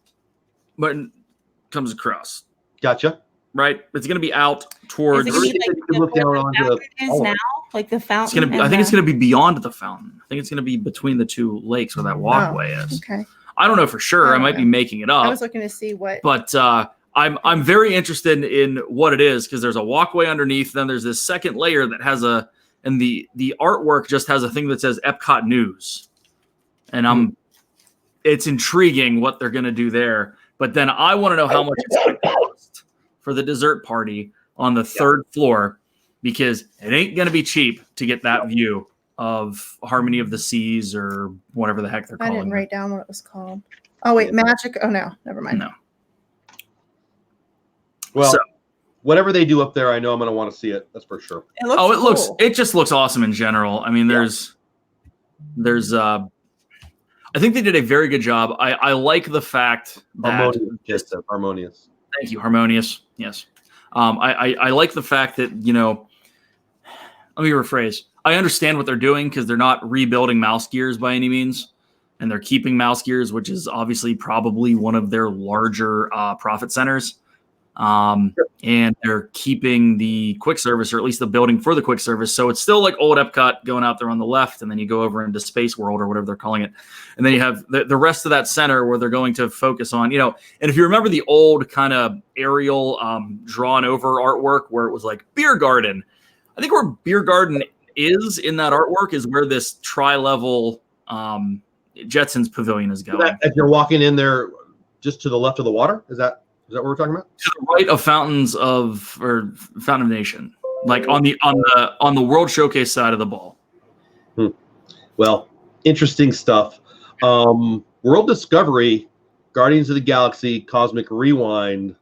comes across. Gotcha. Right? It's going to be out towards. Is it gonna be like the fountain now, like the fountain. I think it's going to be beyond the fountain. I think it's going to be between the 2 lakes where that walkway is. Okay. I don't know for sure. I might be making it up. I was looking to see what. But I'm very interested in what it is because there's a walkway underneath. Then there's this second layer that has and the artwork just has a thing that says Epcot News, and it's intriguing what they're going to do there. But then I want to know how much it's going to cost for the dessert party on the 3rd floor, because it ain't going to be cheap to get that view of Harmony of the Seas or whatever the heck they're calling it. I didn't write down what it was called. Oh wait, Magic. Oh no, never mind. No. Well, whatever they do up there, I know I'm going to want to see it. That's for sure. It just looks awesome in general. I mean, there's I think they did a very good job. I like the fact that harmonious. Thank you, harmonious. Yes. I like the fact that, let me rephrase. I understand what they're doing because they're not rebuilding Mouse Gears by any means, and they're keeping Mouse Gears, which is obviously probably one of their larger profit centers. And they're keeping the quick service, or at least the building for the quick service. So it's still like old Epcot going out there on the left, and then you go over into Space World or whatever they're calling it. And then you have the rest of that center where they're going to focus on, and if you remember the old kind of aerial drawn over artwork where it was like beer garden, I think where beer garden is in that artwork is where this tri-level Jetsons Pavilion is going. If you're walking in there just to the left of the water, is that what we're talking about? To the right of Fountain of Nation, like on the World Showcase side of the ball. Well, interesting stuff. World Discovery, Guardians of the Galaxy, Cosmic Rewind,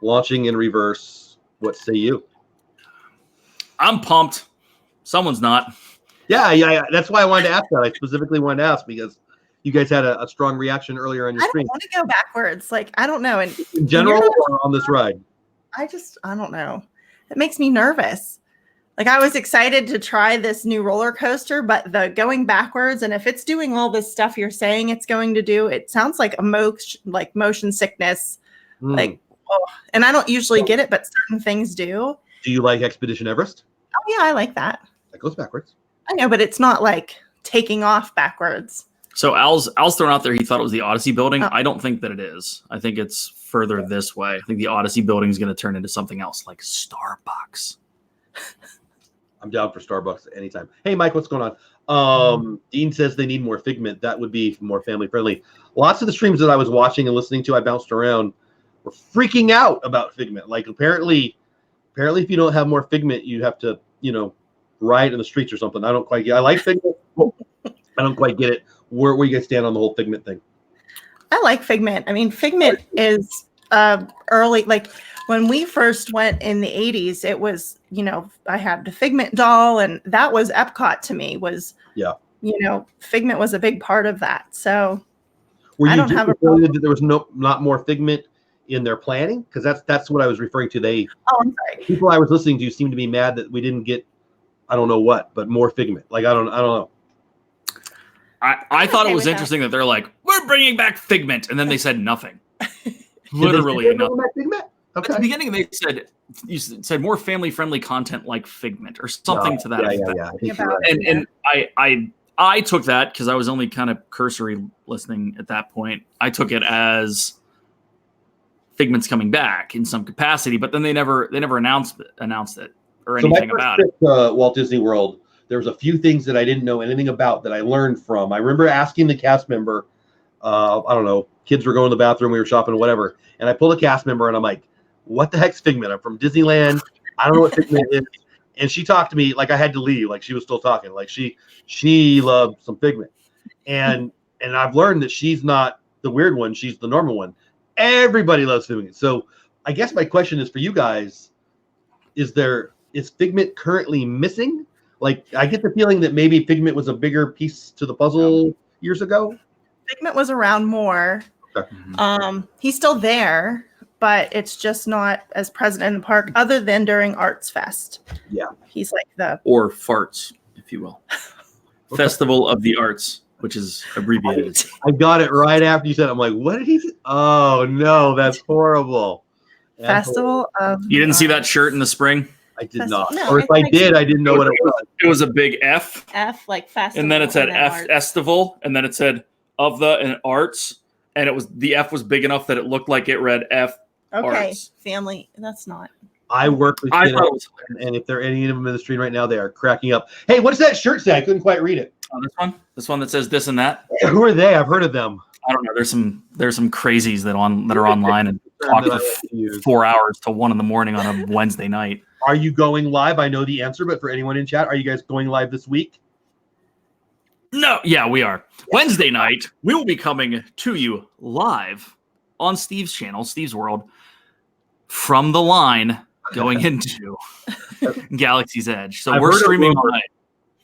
launching in reverse. What say you? I'm pumped. Someone's not. Yeah. That's why I wanted to ask that. I specifically wanted to ask because you guys had a strong reaction earlier on your stream. I don't want to go backwards. Like, I don't know. And in general or on this ride? I don't know. It makes me nervous. Like, I was excited to try this new roller coaster, but the going backwards, and if it's doing all this stuff you're saying it's going to do, it sounds like motion sickness. And I don't usually get it, but certain things do. Do you like Expedition Everest? Oh yeah, I like that. That goes backwards. I know, but it's not like taking off backwards. So Al's thrown out there he thought it was the Odyssey building. I don't think that it is. I think it's further this way. I think the Odyssey building is going to turn into something else like Starbucks. I'm down for Starbucks anytime. Hey, Mike, what's going on? Dean says they need more Figment. That would be more family friendly. Lots of the streams that I was watching and listening to, I bounced around, were freaking out about Figment. Like apparently if you don't have more Figment, you have to, riot in the streets or something. I don't quite get. I like Figment. I don't quite get it. Where you guys stand on the whole Figment thing? I like Figment. I mean, Figment is early, like when we first went in the 80s, it was, I had the Figment doll, and that was Epcot to me. Figment was a big part of that. So I don't have a problem that there was not more Figment in their planning, because that's what I was referring to. I'm sorry. People I was listening to seemed to be mad that we didn't get, I don't know what, but more Figment. Like I don't know. I thought it was interesting that they're like, we're bringing back Figment, and then they said nothing. Literally nothing. Okay. At the beginning, they said more family-friendly content like Figment or something to that effect. Yeah. And I took that because I was only kind of cursory listening at that point. I took it as Figment's coming back in some capacity, but then they never announced it or anything about it. Walt Disney World, there was a few things that I didn't know anything about that I learned from. I remember asking the cast member, I don't know, kids were going to the bathroom, we were shopping or whatever, and I pulled a cast member and I'm like, what the heck's Figment? I'm from Disneyland. I don't know what Figment is. And she talked to me like I had to leave, like she was still talking. Like she loved some Figment. And I've learned that she's not the weird one, she's the normal one. Everybody loves Figment. So I guess my question is for you guys, is Figment currently missing? Like I get the feeling that maybe Figment was a bigger piece to the puzzle years ago. Figment was around more. Okay. He's still there, but it's just not as present in the park other than during Arts Fest. Yeah. He's like or FARTS, if you will. Festival of the Arts, which is abbreviated. I got it right after you said it. I'm like, what did he say? Oh no, that's horrible. Festival of You didn't see that shirt in the spring? I did not. No, or if I did, I didn't know what it was. It was a big F. F like festival. And then it said Arts. Festival, and then it said of the and Arts, and the F was big enough that it looked like it read F. Okay, Arts. family. That's not. I work with kids, and if there are any of them in the stream right now, they are cracking up. Hey, what does that shirt say? I couldn't quite read it. Oh, this one that says this and that. Yeah, who are they? I've heard of them. I don't know. There's some crazies that are online and talk for 4 hours till 1 a.m. on a Wednesday night. Are you going live? I know the answer, but for anyone in chat, are you guys going live this week? No, yeah, we are. Wednesday night, we will be coming to you live on Steve's channel, Steve's World, from the line going into Galaxy's Edge. So we're streaming all night.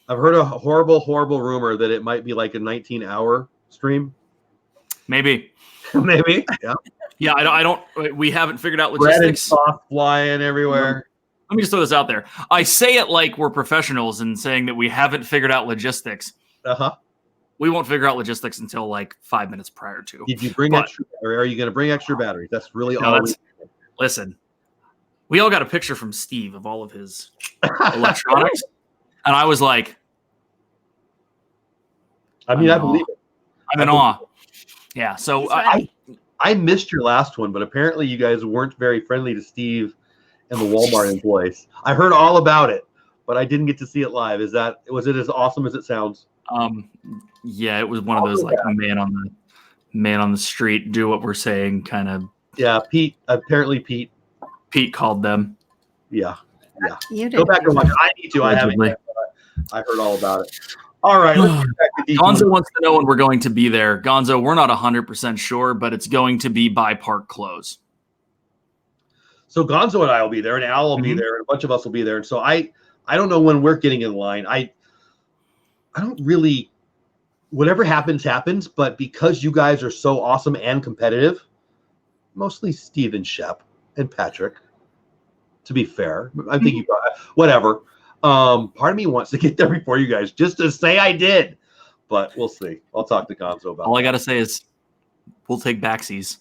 I've heard a horrible rumor that it might be like a 19-hour stream. Maybe. Maybe. Yeah. Yeah, I don't. We haven't figured out logistics. Bread and soft flying everywhere. Let me just throw this out there. I say it like we're professionals and saying that we haven't figured out logistics. We won't figure out logistics until like 5 minutes prior to. Did you bring extra, or are you going to bring extra batteries? That's really all. Listen, we all got a picture from Steve of all of his electronics, and I was like, I believe it. I'm in awe. Yeah, so I missed your last one, but apparently you guys weren't very friendly to Steve and the Walmart employees. I heard all about it, but I didn't get to see it live. Was it as awesome as it sounds? Yeah, it was one of those like man on the street, do what we're saying kind of. Yeah, Pete called them. Yeah. You did. Go back and watch it. I need to. I haven't yet, but I heard all about it. All right. Let's get back to Gonzo wants to know when we're going to be there. Gonzo, we're not 100% sure, but it's going to be by park close. So Gonzo and I will be there, and Al will be there, and a bunch of us will be there. And so I don't know when we're getting in line. I don't really, whatever happens, but because you guys are so awesome and competitive, mostly Steve and Shep and Patrick, to be fair, I think you whatever. Part of me wants to get there before you guys, just to say I did, but we'll see. I'll talk to Gonzo about it. All I got to say is we'll take backsies.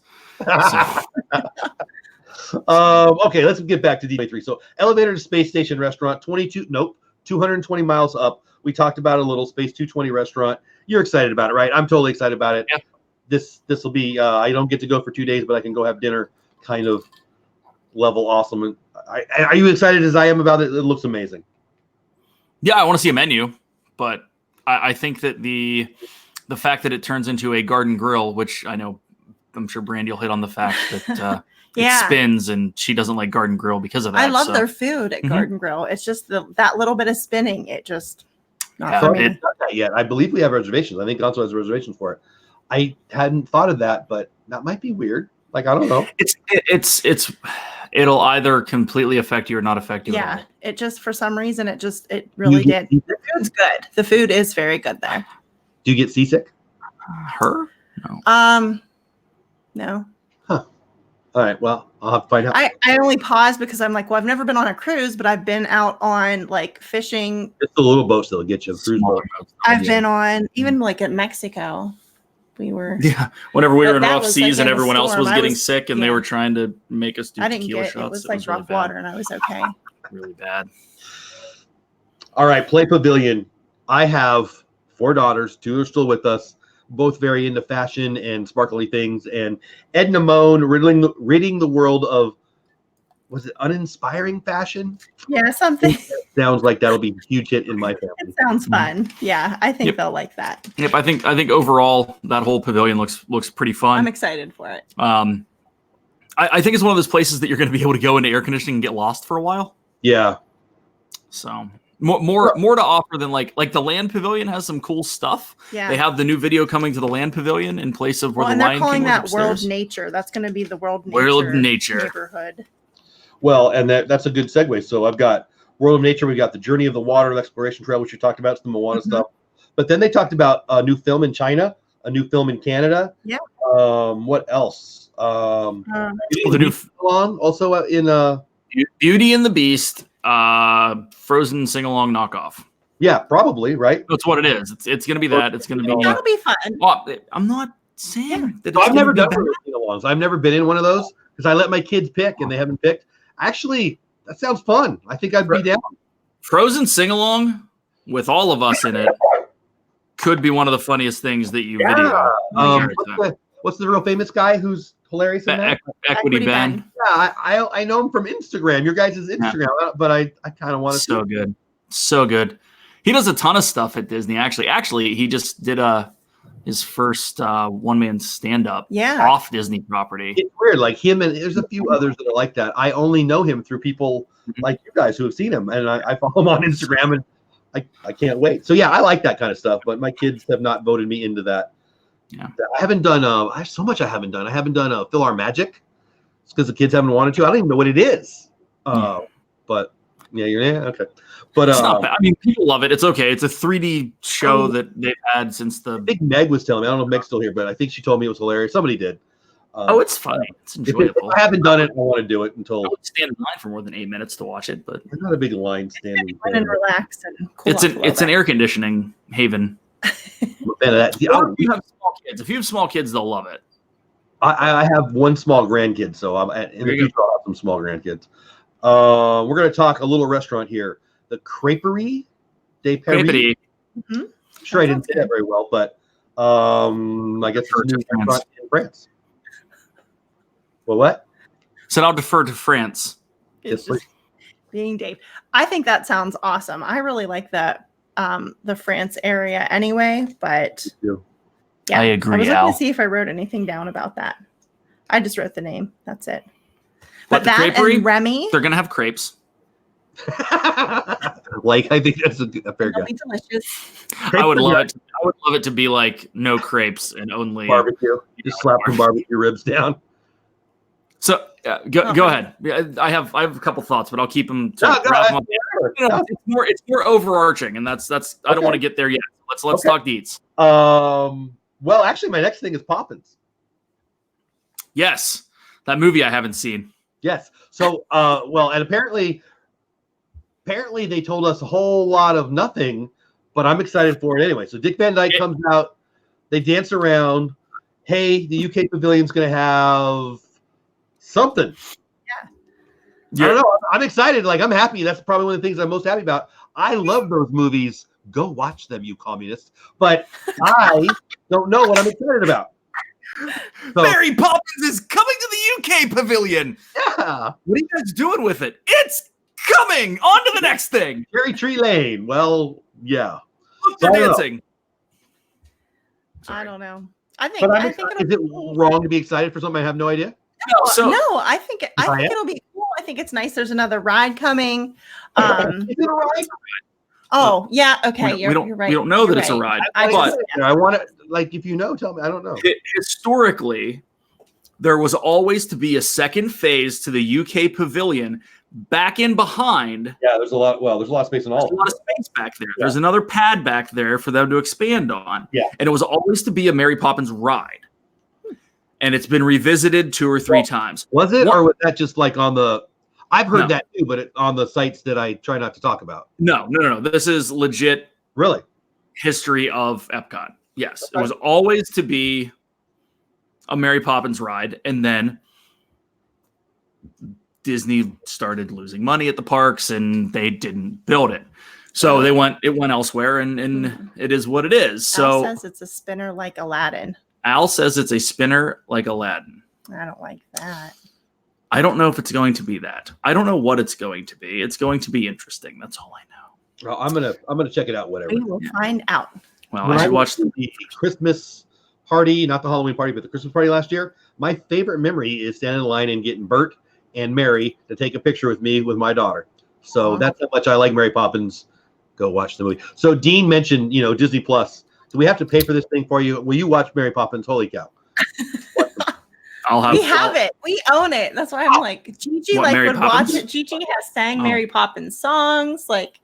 Okay, let's get back to D23. So elevator to space station restaurant, 220 miles up. We talked about it a little. Space 220 restaurant. You're excited about it, right? I'm totally excited about it. Yeah. This will be. I don't get to go for 2 days, but I can go have dinner. Kind of level awesome. Are you excited as I am about it? It looks amazing. Yeah, I want to see a menu, but I think that the fact that it turns into a garden grill, which I'm sure Brandy will hit on the fact that it spins, and she doesn't like garden grill because of that. I love their food at Garden Grill. It's just that little bit of spinning. It just not for me. Not that yet. I believe we have reservations. I think Gonzo has reservations for it. I hadn't thought of that, but that might be weird. Like, I don't know. It'll either completely affect you or not affect you. Yeah, it just for some reason it really did. The food's good. The food is very good there. Do you get seasick? Her? No. No. Huh. All right. Well, I'll have to find out. I only paused because I'm like, well, I've never been on a cruise, but I've been out on like fishing. It's the little boats that'll get you. Cruise boat. I've been on even like in Mexico. We were whenever we were in rough was, seas like, and in a everyone else was storm. getting sick and they were trying to make us do I didn't tequila get shots. it was like rough really water and I was okay. Really bad. All right, Play Pavilion. I have 4 daughters. 2 are still with us, both very into fashion and sparkly things. And Edna Moan ridding the world of, was it uninspiring fashion? Yeah, something. Sounds like that'll be a huge hit in my family. It sounds fun. Yeah, I think they'll like that. Yep, I think overall that whole pavilion looks pretty fun. I'm excited for it. I think it's one of those places that you're going to be able to go into air conditioning and get lost for a while. Yeah. So more to offer than like the land pavilion has some cool stuff. Yeah. They have the new video coming to the land pavilion in place of where the and Lion they're calling King was that upstairs. World Nature. That's going to be the World Nature neighborhood. Well, and that's a good segue. So I've got World of Nature. We got the Journey of the Water, the Exploration Trail, which you talked about, it's the Moana stuff. But then they talked about a new film in China, a new film in Canada. Yeah. What else? The new also in Beauty and the Beast, Frozen sing-along knockoff. Yeah, probably, right? That's what it is. It's going to be that. It's going to be. That'll be fun. Well, I'm not saying that. I've never done sing-alongs. I've never been in one of those because I let my kids pick and they haven't picked. Actually, that sounds fun. I think I'd be down. Frozen sing-along with all of us in it could be one of the funniest things that you video. What's the real famous guy who's hilarious in that? Equity Ben. Yeah, I know him from Instagram. Your guys' Instagram, but I kind of want to. So good, so good. He does a ton of stuff at Disney. Actually, he just did his first one-man stand-up off Disney property. It's weird, like him, and there's a few others that are like that. I only know him through people like you guys who have seen him, and I follow him on Instagram, and I can't wait. So yeah, I like that kind of stuff, but my kids have not voted me into that. Yeah, I haven't done. I have so much I haven't done. I haven't done Fill Our Magic. It's because the kids haven't wanted to. I don't even know what it is. But yeah, okay. But it's not bad. I mean, people love it. It's okay. It's a 3D show that they've had since the. I think Meg was telling me. I don't know if Meg's still here, but I think she told me it was hilarious. Somebody did. It's funny. It's enjoyable. If I haven't done it, I want to do it until. I would stand in line for more than 8 minutes to watch it, but I'm not a big line standing. And relax and cool it's an air conditioning haven. If you have small kids, they'll love it. I have one small grandkid, so in the future I'll have some small grandkids. We're going to talk a little restaurant here, the Creperie de Paris. Creperie. I'm sure I didn't say that very well, but I guess it's in France. Well, what? So I'll defer to France. It's just being Dave. I think that sounds awesome. I really like that. The France area anyway, but yeah, I agree. I was looking to see if I wrote anything down about that. I just wrote the name. That's it. But that Creperie, and Remy, they're gonna have crepes. Like, I think that's a fair guess. Delicious. I would love it. I would love it to be like no crepes and only barbecue. You just slap some barbecue ribs down. So go ahead. I have a couple thoughts, but I'll keep them to wrap them up. It's more overarching, and that's I don't want to get there yet. Let's talk deets. Well, actually, my next thing is Poppins. Yes, that movie I haven't seen. Yes. So and apparently they told us a whole lot of nothing, but I'm excited for it anyway. So Dick Van Dyke comes out, they dance around. Hey, the UK Pavilion's going to have something. Yeah. I don't know. I'm excited. Like, I'm happy. That's probably one of the things I'm most happy about. I love those movies. Go watch them, you communists. But I don't know what I'm excited about. So, Mary Poppins is coming to the UK Pavilion. Yeah. What are you guys doing with it? It's Coming on to the next thing. Cherry Tree Lane. Well, yeah. Look, they're dancing. I don't know. I think. But I think is it wrong to be excited for something I have no idea? No, I think it'll be cool. I think it's nice. There's another ride coming. Is it a ride? Oh, yeah. Okay, you're right. We don't know that it's a ride. I want to, like, if you know, tell me. I don't know. Historically, there was always to be a second phase to the UK Pavilion back in behind. Yeah, there's a lot of space in all. There's a lot of space back there. Yeah. There's another pad back there for them to expand on. Yeah. And it was always to be a Mary Poppins ride. And it's been revisited 2 or 3 times. Was it, or was that just like on the? I've heard that too, but on the sites that I try not to talk about. No. This is legit. Really? History of Epcot. Yes, Okay. It was always to be a Mary Poppins ride, and then Disney started losing money at the parks, and they didn't build it. So it went elsewhere, and it is what it is. So Al says it's a spinner like Aladdin. Al says it's a spinner like Aladdin. I don't like that. I don't know if it's going to be that. I don't know what it's going to be. It's going to be interesting. That's all I know. Well, I'm gonna check it out. Whatever. We will find out. Well, I should watch the Christmas party, not the Halloween party, but the Christmas party last year. My favorite memory is standing in line and getting Bert and Mary to take a picture with me with my daughter. So that's how much I like Mary Poppins. Go watch the movie. So Dean mentioned, Disney Plus. Do we have to pay for this thing for you? Will you watch Mary Poppins? Holy cow! We have it. We own it. That's why I'm like, Gigi would watch it. Gigi has sang Mary Poppins songs. Like,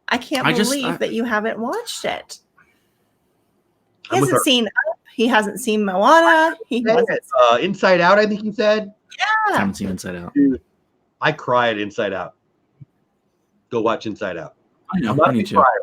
I can't believe that you haven't watched it. He hasn't seen Up. He hasn't seen Moana. He hasn't Inside Out, I think he said. I haven't seen Inside Out. Dude, I cry at Inside Out. Go watch Inside Out. I know. I'm not I a need to. crier,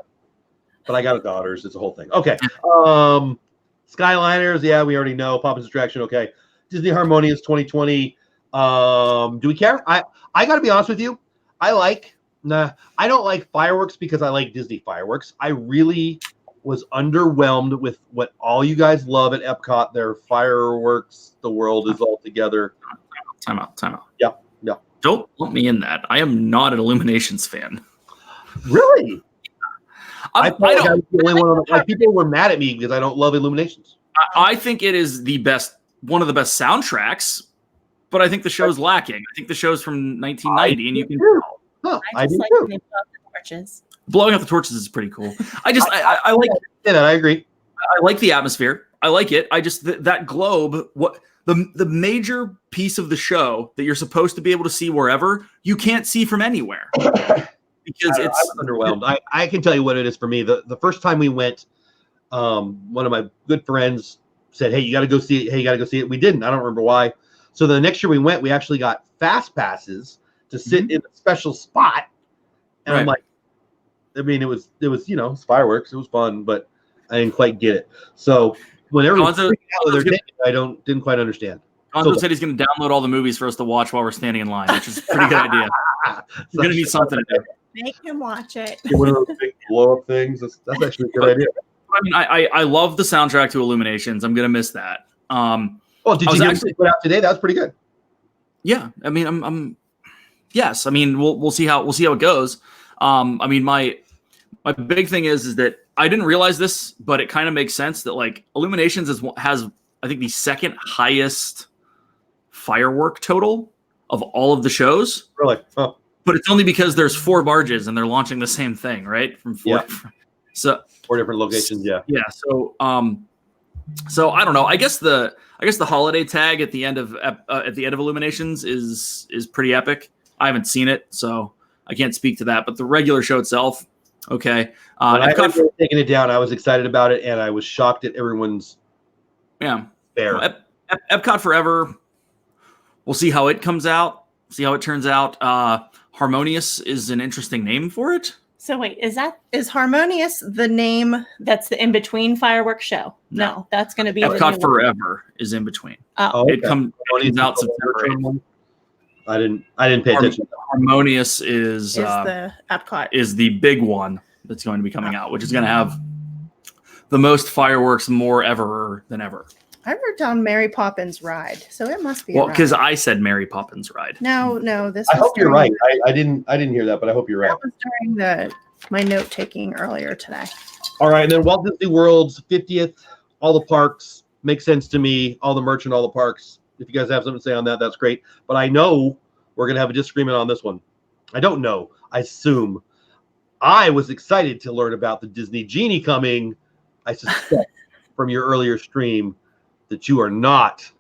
but I got daughters. It's a whole thing. Okay. Skyliners, yeah, we already know. Poppins Attraction, okay. Disney Harmonious 2020. Do we care? I got to be honest with you. I don't like fireworks because I like Disney fireworks. I really was underwhelmed with what all you guys love at Epcot. Their fireworks, the world is all together. Time out. Yeah. Don't lump me in that. I am not an Illuminations fan. Really? I thought I was the only one. Like, people were mad at me because I don't love Illuminations. I think it is one of the best soundtracks, but I think the show's lacking. I think the show's from 1990, and you can tell. Huh, I just like when they blow up the torches. Blowing up the torches is pretty cool. I like. Yeah, I agree. I like the atmosphere. I like it. I just that globe. What the major piece of the show that you're supposed to be able to see wherever, you can't see from anywhere. Because I was underwhelmed. I can tell you what it is for me. The first time we went, one of my good friends said, "Hey, you got to go see it. Hey, you got to go see it." We didn't. I don't remember why. So the next year we went, we actually got fast passes to sit in a special spot. And I'm like, I mean, it was it's fireworks. It was fun, but I didn't quite get it. So when everyone's freaking out with their ticket, I didn't quite understand. Gonzo said he's going to download all the movies for us to watch while we're standing in line, which is a pretty good idea. We're going to need something to do. Make him watch it. One of those big blow up things. That's actually a good idea. I mean, I love the soundtrack to Illuminations. I'm gonna miss that. Did you hear it put out today? That was pretty good. Yeah, I mean, yes. I mean, we'll see how it goes. I mean, my big thing is that I didn't realize this, but it kind of makes sense that like Illuminations has I think the second highest firework total of all of the shows. Really? Huh. But it's only because there's 4 barges and they're launching the same thing, right? From 4. Yeah. So 4 different locations. Yeah. Yeah. So I don't know. I guess the holiday tag at the end of Illuminations is pretty epic. I haven't seen it, so I can't speak to that. But the regular show itself, okay. When I heard taking it down, I was excited about it, and I was shocked at everyone's. Yeah. Fair. Well, Epcot Forever. We'll see how it comes out. See how it turns out. Harmonious is an interesting name for it. So wait, is Harmonious the name that's the in-between fireworks show? No, that's going to be Epcot Forever is in between. Oh, It comes out September 8th. I didn't pay attention. Harmonious is the Epcot is the big one that's going to be coming out, which is going to have the most fireworks more ever than ever. I wrote down Mary Poppins ride, so it must be. Well, because I I said Mary Poppins ride. no, this. I was hope you're during- right. I didn't hear that, but I hope you're right. That was during my note taking earlier today. All right, and then Walt Disney World's 50th, all the parks make sense to me. All the merch in all the parks. If you guys have something to say on that, that's great. But I know we're gonna have a disagreement on this one. I don't know. I assume. I was excited to learn about the Disney Genie coming. I suspect from your earlier stream that you are not.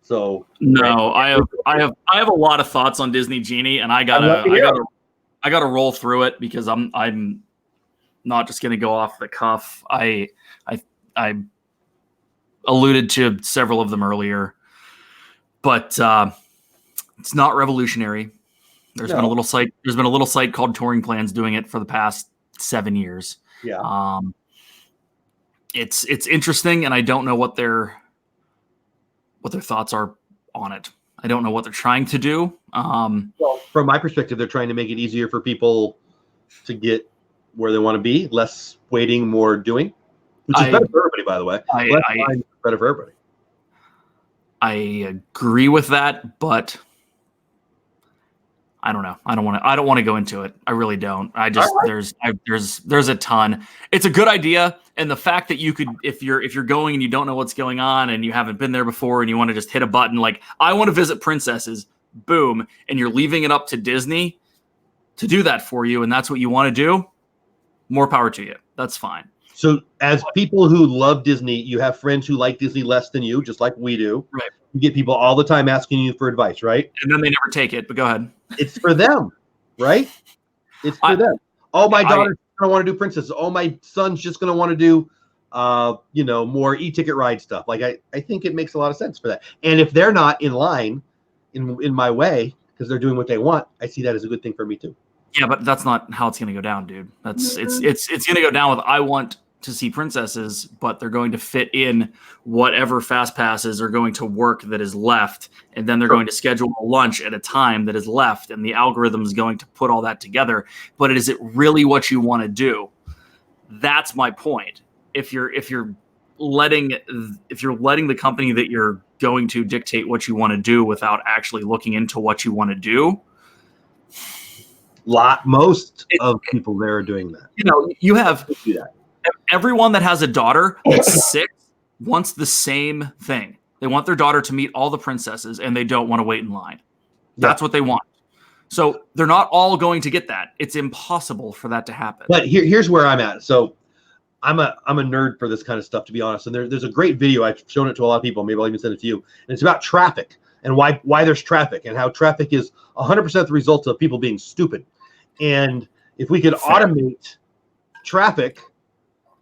So no, I have a lot of thoughts on Disney Genie, and I gotta roll through it because I'm not just gonna go off the cuff. I alluded to several of them earlier, but it's not revolutionary. There's been a little site called Touring Plans doing it for the past 7 years. Yeah. It's interesting, and I don't know what their thoughts are on it. I don't know what they're trying to do. Well, from my perspective, they're trying to make it easier for people to get where they want to be, less waiting, more doing, which is better for everybody, by the way. Better for everybody. I agree with that, but I don't know. I don't want to go into it. I really don't. There's a ton. It's a good idea, and the fact that you could, if you're going and you don't know what's going on and you haven't been there before and you want to just hit a button like I want to visit princesses, boom, and you're leaving it up to Disney to do that for you, and that's what you want to do. More power to you. That's fine. So, as people who love Disney, you have friends who like Disney less than you, just like we do. Right. You get people all the time asking you for advice, right? And then they never take it, but go ahead. It's for them, right? It's for them. Oh, my daughter's going to want to do princesses. Oh, my son's just going to want to do, more e-ticket ride stuff. Like, I think it makes a lot of sense for that. And if they're not in line in my way because they're doing what they want, I see that as a good thing for me too. Yeah, but that's not how it's going to go down, dude. It's going to go down with I want to see princesses, but they're going to fit in whatever fast passes are going to work that is left, and then they're going to schedule a lunch at a time that is left, and the algorithm is going to put all that together. But is it really what you want to do? That's my point. If you're letting the company that you're going to dictate what you want to do without actually looking into what you want to do, most of people there are doing that. You have everyone that has a daughter that's 6 wants the same thing. They want their daughter to meet all the princesses, and they don't want to wait in line. That's what they want. So they're not all going to get that. It's impossible for that to happen. But here's where I'm at. So I'm a nerd for this kind of stuff, to be honest. And there's a great video. I've shown it to a lot of people. Maybe I'll even send it to you. And it's about traffic and why there's traffic and how traffic is 100% the result of people being stupid. And if we could automate traffic,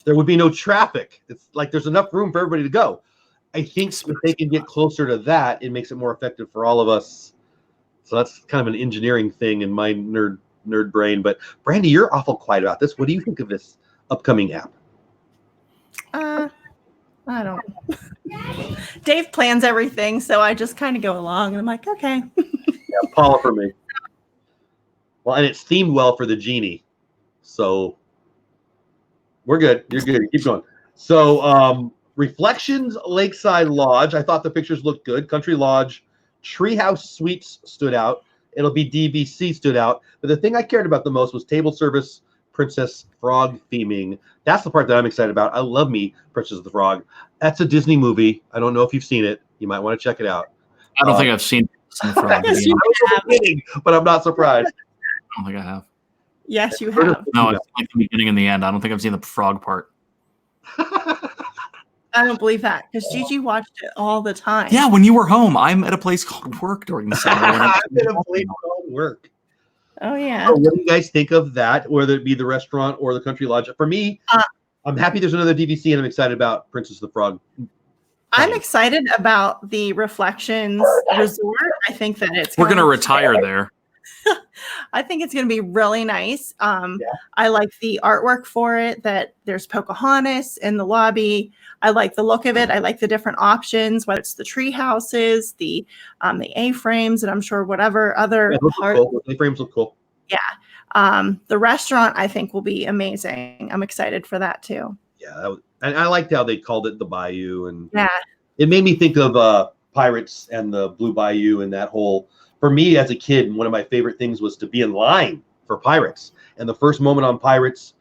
there would be no traffic. It's like there's enough room for everybody to go. I think if they can get closer to that, it makes it more effective for all of us. So that's kind of an engineering thing in my nerd brain. But Brandy, you're awful quiet about this. What do you think of this upcoming app? I don't. Dave plans everything, so I just kind of go along, and I'm like, okay. Yeah, Paula for me. Well, and it's themed well for the Genie, so we're good. You're good. Keep going. So, Reflections Lakeside Lodge. I thought the pictures looked good. Country Lodge, Treehouse Suites stood out. It'll be DVC stood out. But the thing I cared about the most was table service Princess Frog theming. That's the part that I'm excited about. I love me Princess of the Frog. That's a Disney movie. I don't know if you've seen it. You might want to check it out. I don't think I've seen Princess of the Frog. Yes, you have. But I'm not surprised. I don't think I have. Yes, you have. No, it's like the beginning and the end. I don't think I've seen the frog part. I don't believe that because Gigi watched it all the time. Yeah, when you were home, I'm at a place called work during the summer. I'm at a place called work. Oh, yeah. So what do you guys think of that, whether it be the restaurant or the Country Lodge? For me, I'm happy there's another DVC, and I'm excited about Princess of the Frog. I'm excited about the Reflections Resort. I think that we're going to retire there. I think it's going to be really nice. I like the artwork for it, that there's Pocahontas in the lobby. I like the look of it. I like the different options, whether it's the tree houses, the A-frames, and I'm sure whatever other part. Cool. The A-frames look cool. Yeah. The restaurant, I think, will be amazing. I'm excited for that, too. Yeah. And I liked how they called it the Bayou. And yeah. It made me think of Pirates and the Blue Bayou and that whole. For me as a kid, one of my favorite things was to be in line for Pirates. And the first moment on Pirates,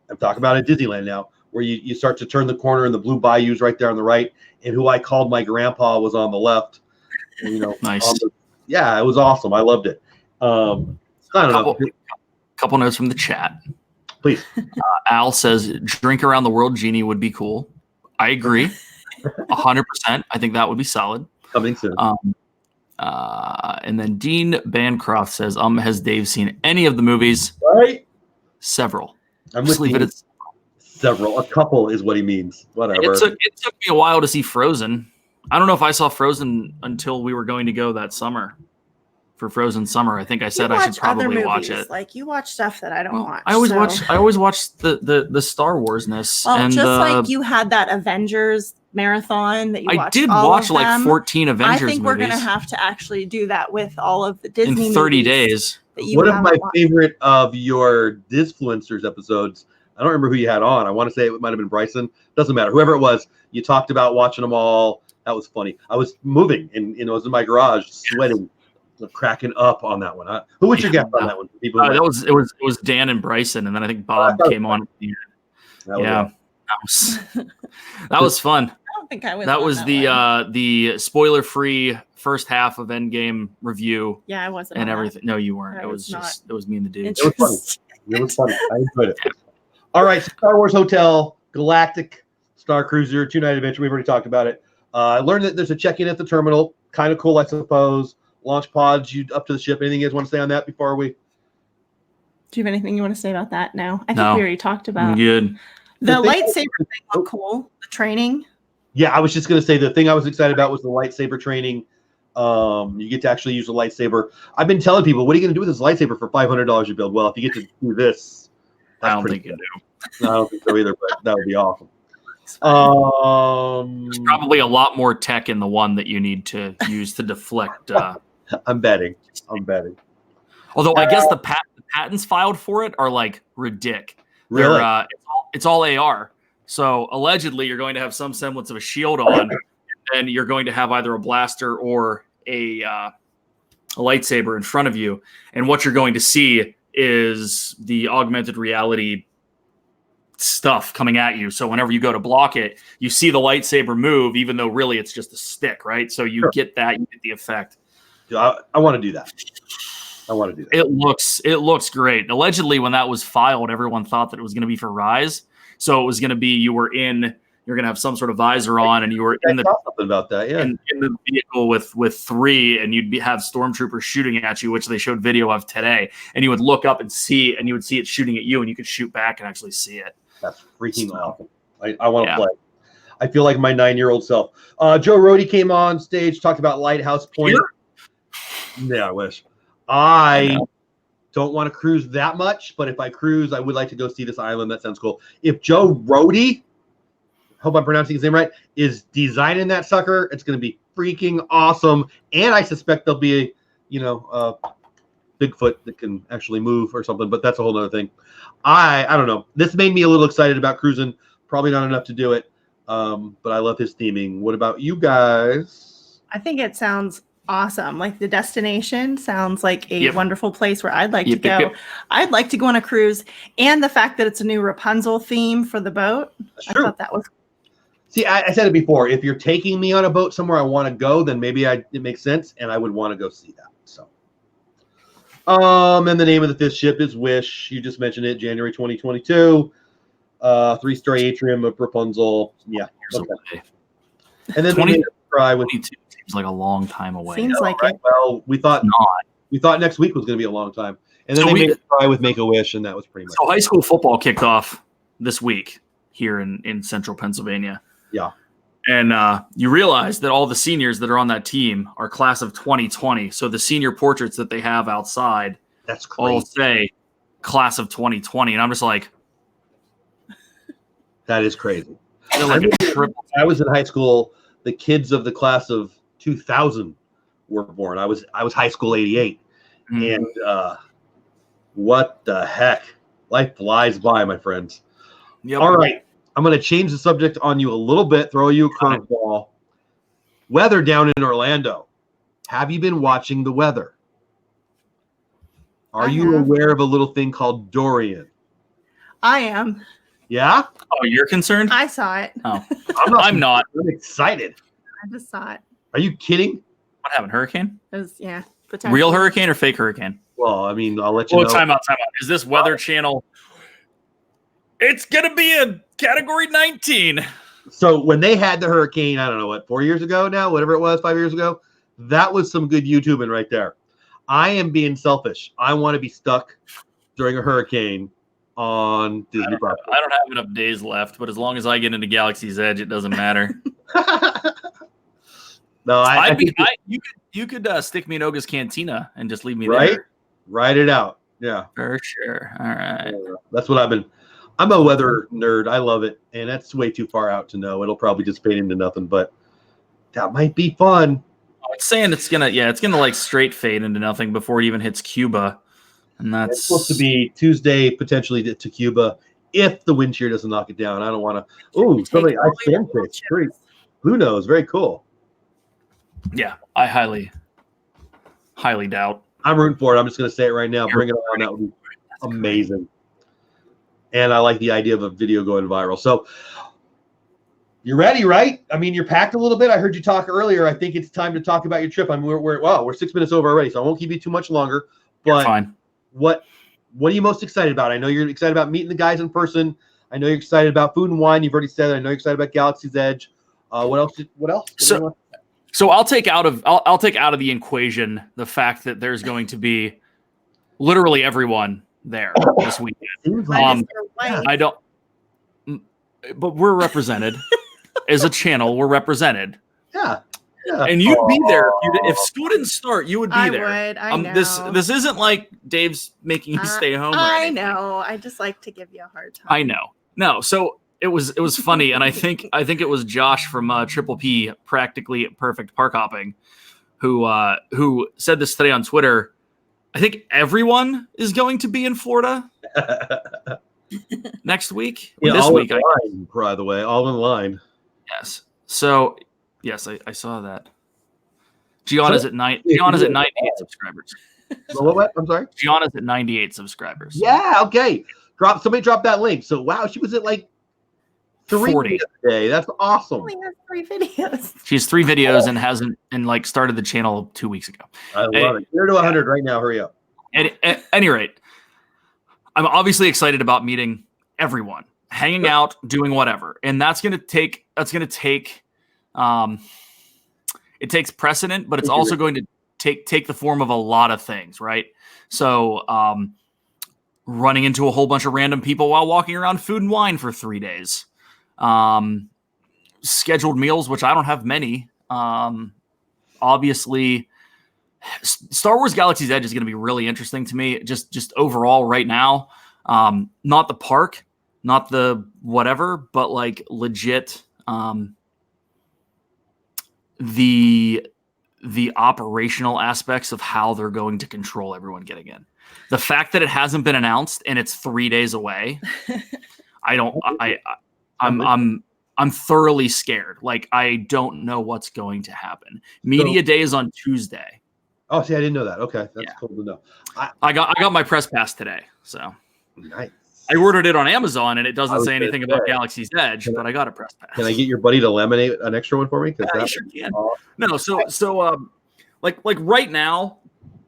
I'm talking about at Disneyland now, where you start to turn the corner and the Blue Bayou's right there on the right, and who I called my grandpa was on the left. And, Nice. Yeah, it was awesome. I loved it. I don't know. Couple notes from the chat. Please. Al says, drink around the world Genie would be cool. I agree. 100%. I think that would be solid. Coming soon. And then Dean Bancroft says, has Dave seen any of the movies? Right? Several. I'm Just leave it at several. A couple is what he means. Whatever. It took me a while to see Frozen. I don't know if I saw Frozen until we were going to go that summer for Frozen Summer. I think I said I should probably watch it. Like you watch stuff that I don't watch. I always watch the Star Wars-ness. Well, and, just like you had that Avengers marathon that you watched. I did watch like 14 Avengers movies. I think we're going to have to actually do that with all of the Disney in 30 movies days. One of my favorite of your Disfluencers episodes, I don't remember who you had on. I want to say it might have been Bryson. Doesn't matter. Whoever it was, you talked about watching them all. That was funny. I was moving and I was in my garage sweating, cracking up on that one. Who was your guest on that one? People it was Dan and Bryson, and then I think Bob came on. That was fun. I don't think I was. That was the spoiler-free first half of Endgame review. Yeah, I wasn't. And everything. No, you weren't. It was me and the dude. It was funny. It was funny. I enjoyed it. All right, Star Wars Hotel, Galactic Star Cruiser, 2-night adventure. We've already talked about it. I learned that there's a check-in at the terminal. Kind of cool, I suppose. Launch pods, you up to the ship. Anything you guys want to say on that before we? Do you have anything you want to say about that? No, I think we already talked about. Good. The lightsaber thing looked cool. The training. Yeah, I was just going to say the thing I was excited about was the lightsaber training. You get to actually use a lightsaber. I've been telling people, what are you going to do with this lightsaber for $500 you build? Well, if you get to do this, I don't think you do. I don't think so either, but that would be awesome. There's probably a lot more tech in the one that you need to use to deflect. I'm betting. Although I guess the patents filed for it are like ridiculous. Really? It's all AR. So allegedly, you're going to have some semblance of a shield on, and you're going to have either a blaster or a lightsaber in front of you. And what you're going to see is the augmented reality stuff coming at you. So whenever you go to block it, you see the lightsaber move, even though really it's just a stick, right? So you get that, you get the effect. I want to do that. It looks great. Allegedly, when that was filed, everyone thought that it was going to be for Rise. So it was going to be you're going to have some sort of visor on, and you were in something about that, yeah. In the vehicle with 3, and you'd have stormtroopers shooting at you, which they showed video of today. And you would look up and see, and you would see it shooting at you, and you could shoot back and actually see it. That's freaking awesome. I want to play. I feel like my 9-year-old self. Joe Rohde came on stage, talked about Lighthouse Point. Yeah, I wish. I don't want to cruise that much, but if I cruise, I would like to go see this island. That sounds cool. If Joe Rohde, hope I'm pronouncing his name right, is designing that sucker, it's going to be freaking awesome. And I suspect there'll be a Bigfoot that can actually move or something, but that's a whole other thing. I don't know. This made me a little excited about cruising. Probably not enough to do it, but I love his theming. What about you guys? I think it sounds awesome. Like the destination sounds like a wonderful place where I'd like to go. Yep. I'd like to go on a cruise, and the fact that it's a new Rapunzel theme for the boat. I thought that was. See, I said it before. If you're taking me on a boat somewhere I want to go, then maybe it makes sense, and I would want to go see that. So, and the name of the 5th ship is Wish. You just mentioned it, January 2022. 3-story atrium of Rapunzel. Yeah. Okay. And then 22 seems like a long time away. Seems like it. Well, we thought next week was going to be a long time, and then they made it try with Make-A-Wish, and that was pretty much. So high school football kicked off this week here in central Pennsylvania. Yeah. And you realize that all the seniors that are on that team are class of 2020. So the senior portraits that they have outside all say class of 2020. And I'm just like, that is crazy. Like I was in high school. The kids of the class of 2000 were born. I was high school 88. And what the heck? Life flies by, my friends. Yep. All right. I'm going to change the subject on you a little bit, throw you a curveball. Weather down in Orlando. Have you been watching the weather? Are you aware of a little thing called Dorian? I am. Yeah? Oh, you're concerned? I saw it. Oh, I'm not. I'm excited. I just saw it. Are you kidding? what happened? Hurricane? It was, yeah. Potentially. Real hurricane or fake hurricane? Well, I mean, I'll let you know. Time out. Is this Weather Channel? It's going to be a category 19. So when they had the hurricane, I don't know what, 4 years ago now, whatever it was, 5 years ago, that was some good YouTubing right there. I am being selfish. I want to be stuck during a hurricane on Disney property. I don't have enough days left, but as long as I get into Galaxy's Edge, it doesn't matter. No, you could stick me in Oga's Cantina and just leave me right? there. Write it out. Yeah. For sure. All right. That's what I'm a weather nerd. I love it. And that's way too far out to know. It'll probably just fade into nothing, but that might be fun. It's saying it's gonna like straight fade into nothing before it even hits Cuba. And that's supposed to be Tuesday, potentially to Cuba, if the wind shear doesn't knock it down. I don't want to. Ooh, somebody I fan fish. Great. Blue nose, very cool. Yeah, I highly doubt. I'm rooting for it. I'm just going to say it right now. Bring it on. That would be amazing. And I like the idea of a video going viral. So you're ready, right? I mean, you're packed a little bit. I heard you talk earlier. I think it's time to talk about your trip. I mean, we're 6 minutes over already, so I won't keep you too much longer. But fine. What are you most excited about? I know you're excited about meeting the guys in person. I know you're excited about food and wine. You've already said it. I know you're excited about Galaxy's Edge. What else? So I'll take out of the equation the fact that there's going to be literally everyone there this weekend. I don't, but we're represented as a channel. We're represented. Yeah. And you'd be there if school didn't start. You would be there. I know. This isn't like Dave's making you stay home. I know. I just like to give you a hard time. I know. No. So it was funny, and I think it was Josh from Triple P, Practically Perfect Park Hopping, who said this today on Twitter. I think everyone is going to be in Florida next week. Yeah, this week, by the way, all in line. Yes. So. Yes, I saw that. Gianna's at 98 subscribers. What? I'm sorry. Gianna's at 98 subscribers. Yeah. Okay. Somebody drop that link. So wow, she was at like 40 today. That's awesome. She only has 3 videos. She has 3 videos and started the channel 2 weeks ago. I love it. You're to 100 right now. Hurry up. At any rate, I'm obviously excited about meeting everyone, hanging out, doing whatever, and that's gonna take. It takes precedent, but it's also going to take the form of a lot of things, right? So, running into a whole bunch of random people while walking around Food and Wine for 3 days, scheduled meals, which I don't have many. Obviously, Star Wars Galaxy's Edge is going to be really interesting to me, just overall right now. Not the park, not the whatever, but like legit. The operational aspects of how they're going to control everyone getting in. The fact that it hasn't been announced and it's 3 days away, I'm thoroughly scared. Like, I don't know what's going to happen. Media Day is on Tuesday. Oh, see, I didn't know that. Okay, that's cool to know. I got my press pass today, so nice. I ordered it on Amazon, and it doesn't say anything about Galaxy's Edge, but I got a press pass. Can I get your buddy to laminate an extra one for me? Yeah, sure can. No, so like right now,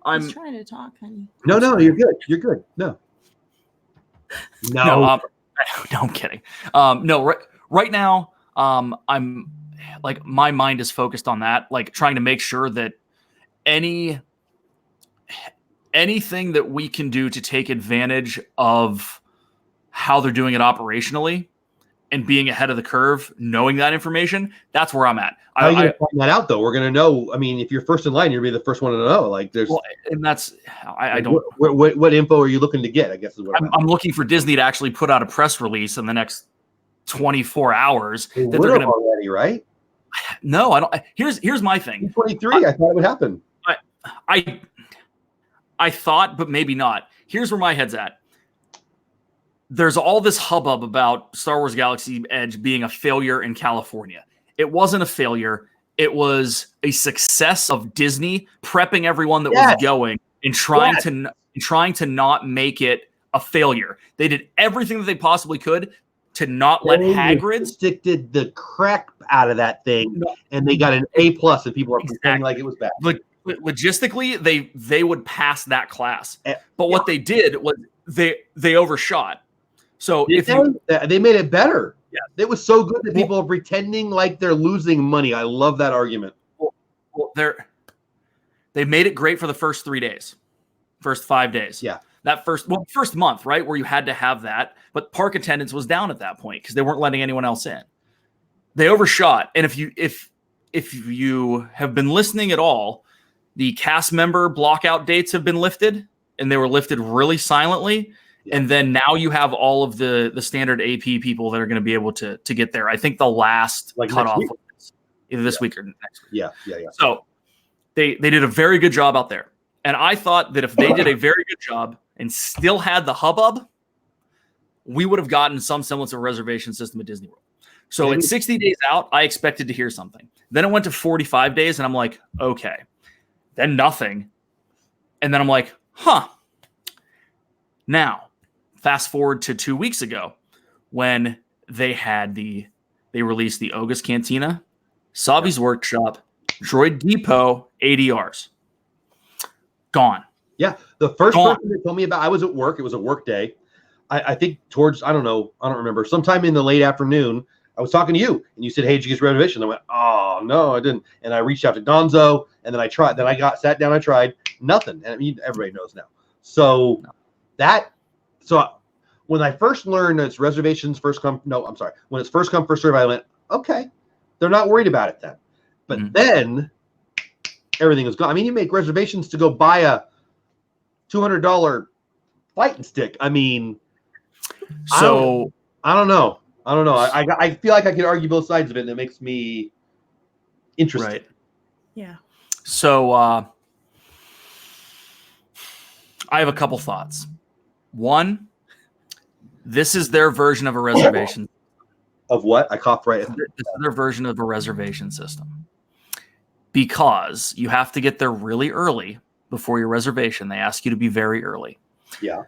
I'm trying to talk, honey. No, you're good. You're good. No, I'm kidding. Right now, I'm like, my mind is focused on that, like trying to make sure that anything that we can do to take advantage of how they're doing it operationally and being ahead of the curve, knowing that information, that's where I'm at. How are you going to find that out, though? We're going to know. I mean, if you're first in line, you'll be the first one to know. Like, there's, and that's, I don't. What info are you looking to get? I guess is what I'm looking for Disney to actually put out a press release in the next 24 hours. That they're going to already, right? No, I don't. Here's my thing. 23. I thought it would happen. I thought, but maybe not. Here's where my head's at. There's all this hubbub about Star Wars Galaxy Edge being a failure in California. It wasn't a failure. it was a success of Disney prepping everyone that was going and trying to not make it a failure. They did everything that they possibly could to not let Hagrid's did the crack out of that thing, and they got an A+, and people are pretending like it was bad. Logistically, they would pass that class, but what they did was they overshot. So they made it better. Yeah, it was so good that people are pretending like they're losing money. I love that argument. Well, they made it great for the first 3 days, first 5 days. Yeah, that first month, right, where you had to have that, but park attendance was down at that point because they weren't letting anyone else in. They overshot, and if you have been listening at all, the cast member blockout dates have been lifted, and they were lifted really silently. Yeah. And then now you have all of the standard AP people that are going to be able to get there. I think the last cutoff was either this week or next week. Yeah. So they did a very good job out there. And I thought that if they did a very good job and still had the hubbub, we would have gotten some semblance of a reservation system at Disney World. So at 60 days out, I expected to hear something. Then it went to 45 days, and I'm like, okay. Then nothing. And then I'm like, huh. Now, fast forward to 2 weeks ago when they released the August Cantina, Sabi's Workshop, Droid Depot, ADRs. Gone. Yeah. The first person they told me about, I was at work. It was a work day. I think towards, I don't remember, sometime in the late afternoon, I was talking to you, and you said, hey, did you get a reservation? I went, oh, no, I didn't. And I reached out to Gonzo, and then I tried. Then I sat down, I tried. Nothing. And I mean, everybody knows now. So when I first learned it's reservations first come, when it's first come, first serve, I went, okay, they're not worried about it then. But then everything was gone. I mean, you make reservations to go buy a $200 fight and stick. I mean, so I don't know. I feel like I can argue both sides of it, and it makes me interested. Right. Yeah. So I have a couple thoughts. One, this is their version of a reservation. Of what? I coughed right. This is their version of a reservation system. Because you have to get there really early before your reservation. They ask you to be very early. Yeah.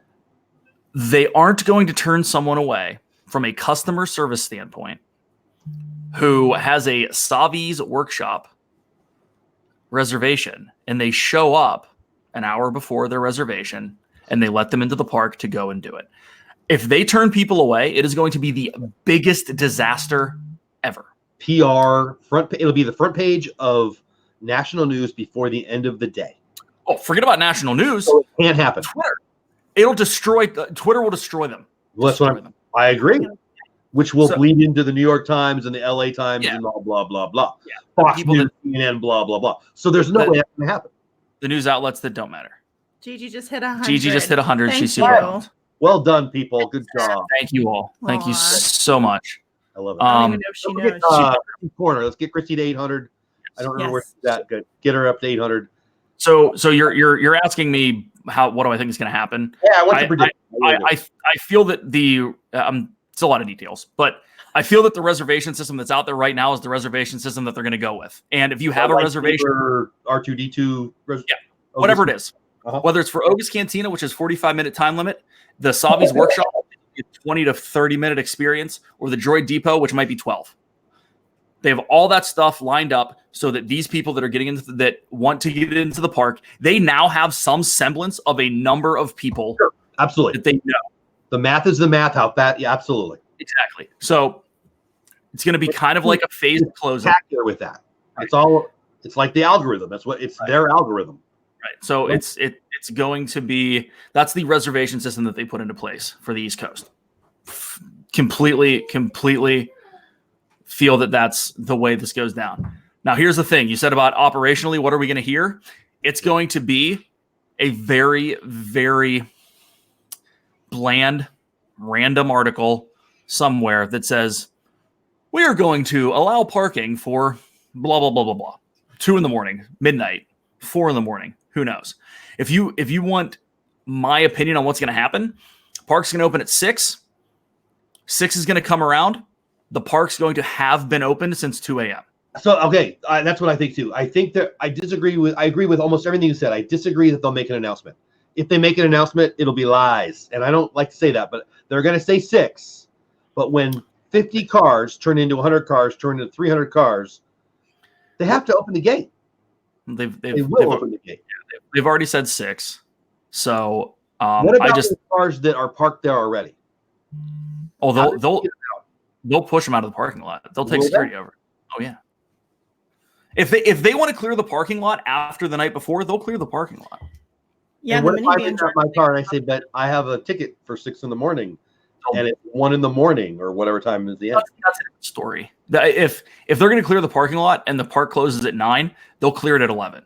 They aren't going to turn someone away from a customer service standpoint who has a Savi's Workshop reservation, and they show up an hour before their reservation, and they let them into the park to go and do it. If they turn people away, it is going to be the biggest disaster ever. PR it'll be the front page of national news before the end of the day. Oh, forget about national news. So it can't happen. Twitter will destroy them. Well, I agree. Which will bleed into the New York Times and the LA Times and blah, blah, blah, blah. Yeah. Fox News, CNN, blah, blah, blah. So there's no way that's going to happen. The news outlets that don't matter. Gigi just hit 100. Gigi just hit 100. Thank She's you. super pumped. Well done, people. Good job. Thank you all. Thank you so much. I love it. I don't even know if she knows. Christy's corner. Let's get Christy to 800. I don't remember where she's at. Good. Get her up to 800. So you're asking me what do I think is going to happen? Yeah, I want to predict. I feel that it's a lot of details, but I feel that the reservation system that's out there right now is the reservation system that they're going to go with. And if you have a reservation, R2D2, whatever it is, whether it's for August Cantina, which is 45-minute time limit, the Savi's Workshop, 20 to 30-minute experience, or the Droid Depot, which might be 12. They have all that stuff lined up so that these people that are getting into that want to get into the park, they now have some semblance of a number of people. Sure. Absolutely. That they know. The math is the math. How that? Yeah, absolutely. Exactly. So it's going to be kind of like a phased closing. With that, it's like the algorithm. That's what it's their algorithm. Right. So it's going to be that's the reservation system that they put into place for the East Coast. Completely feel that that's the way this goes down. Now, here's the thing. You said about operationally, what are we going to hear? It's going to be a very, very bland, random article somewhere that says, we are going to allow parking for blah, blah, blah, blah, blah. 2 a.m, midnight, 4 a.m, who knows? If you want my opinion on what's going to happen, park's going to open at 6. 6 is going to come around. The park's going to have been open since 2 a.m. So okay, that's what I think too. I think that I agree with almost everything you said. I disagree that they'll make an announcement. If they make an announcement, it'll be lies, and I don't like to say that, but they're going to say 6. But when 50 cars turn into 100 cars, turn into 300 cars, they have to open the gate. They will open the gate. They've already said 6. So what about the cars that are parked there already? Oh, they'll push them out of the parking lot. They'll take security over. Oh yeah. If they want to clear the parking lot after the night before, they'll clear the parking lot. Yeah, and what if I pick up my car and I say, but I have a ticket for 6 a.m. and it's 1 a.m. or whatever time is the end. That's a different story. If they're going to clear the parking lot and the park closes at 9, they'll clear it at 11.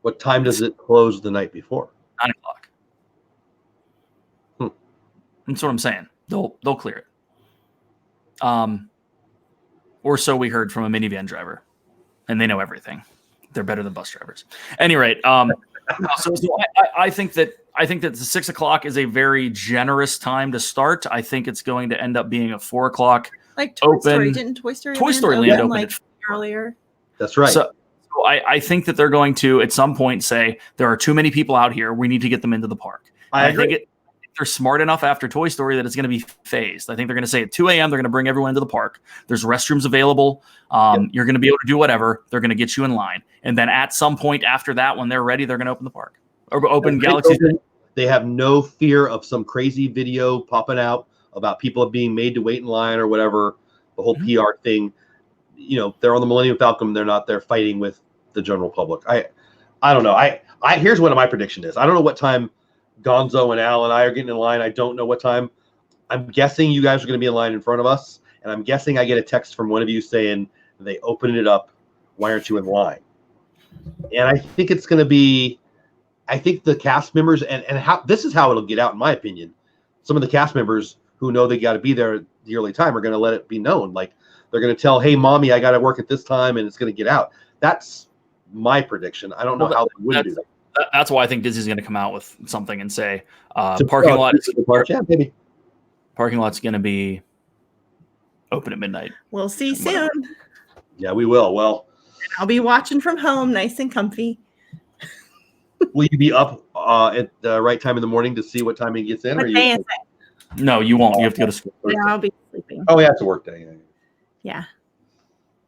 What time does it close the night before? 9 o'clock. That's what I'm saying. They'll clear it. Or so we heard from a minivan driver, and they know everything. They're better than bus drivers. At any rate, so I think that the 6 o'clock is a very generous time to start. I think it's going to end up being a 4 o'clock like Toy Story. Didn't Toy Story Land open like earlier? That's right. So I think that they're going to at some point say there are too many people out here. We need to get them into the park. I think they're smart enough after Toy Story that it's going to be phased. I think they're going to say at 2 a.m. they're going to bring everyone into the park. There's restrooms available. You're going to be able to do whatever. They're going to get you in line. And then at some point after that, when they're ready, they're going to open the park or open Galaxy. They have no fear of some crazy video popping out about people being made to wait in line or whatever. The whole PR thing, they're on the Millennium Falcon. They're not there fighting with the general public. I don't know. Here's what my prediction is. I don't know what time Gonzo and Al and I are getting in line. I don't know what time. I'm guessing you guys are going to be in line in front of us, and I'm guessing I get a text from one of you saying they opened it up. Why aren't you in line? And I think it's going to be. I think the cast members and how this is how it'll get out, in my opinion. Some of the cast members who know they got to be there at the early time are going to let it be known. Like they're going to tell, "Hey, mommy, I got to work at this time," and it's going to get out. That's my prediction. I don't know how they would do that. That's why I think Disney's going to come out with something and say parking lot's going to be open at midnight. We'll see soon. Yeah, we will. Well, I'll be watching from home, nice and comfy. Will you be up at the right time in the morning to see what time he gets in? No, you won't. You have to go to school. Yeah, I'll be sleeping. Oh, yeah, it's a work day. Yeah.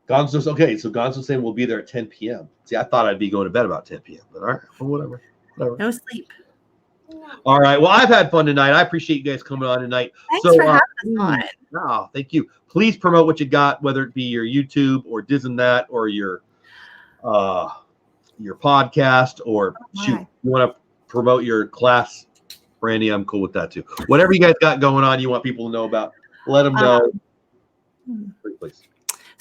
Gonzo's okay. So Gonzo's saying we'll be there at 10 p.m. See, I thought I'd be going to bed about 10 p.m. But all right, well, whatever. No sleep. All right. Well, I've had fun tonight. I appreciate you guys coming on tonight. Thanks for having us on. Oh, thank you. Please promote what you got, whether it be your YouTube or DisnThat or your podcast or shoot, you want to promote your class, Brandy, I'm cool with that too. Whatever you guys got going on, you want people to know about, let them know. Please.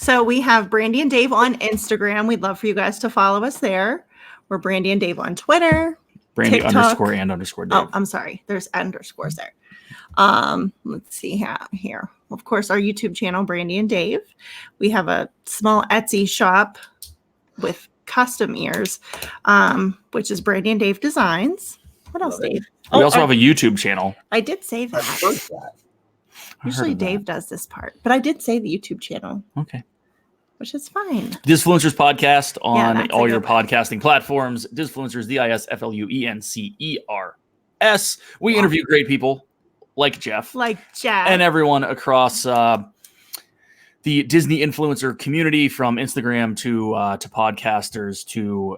So we have Brandy and Dave on Instagram. We'd love for you guys to follow us there. We're Brandy and Dave on Twitter. Brandy TikTok. _and_Dave. Oh, I'm sorry. There's underscores there. Let's see here. Of course, our YouTube channel, Brandy and Dave. We have a small Etsy shop with custom ears, which is Brandy and Dave Designs. What else, Dave? We also have a YouTube channel. I did say that. Usually Dave does this part, but I did say the YouTube channel. Okay. Which is fine. DisFluencers podcast on all your podcasting platforms. DisFluencers, DisFluencers. We interview great people like Jeff. And everyone across the Disney influencer community, from Instagram to podcasters to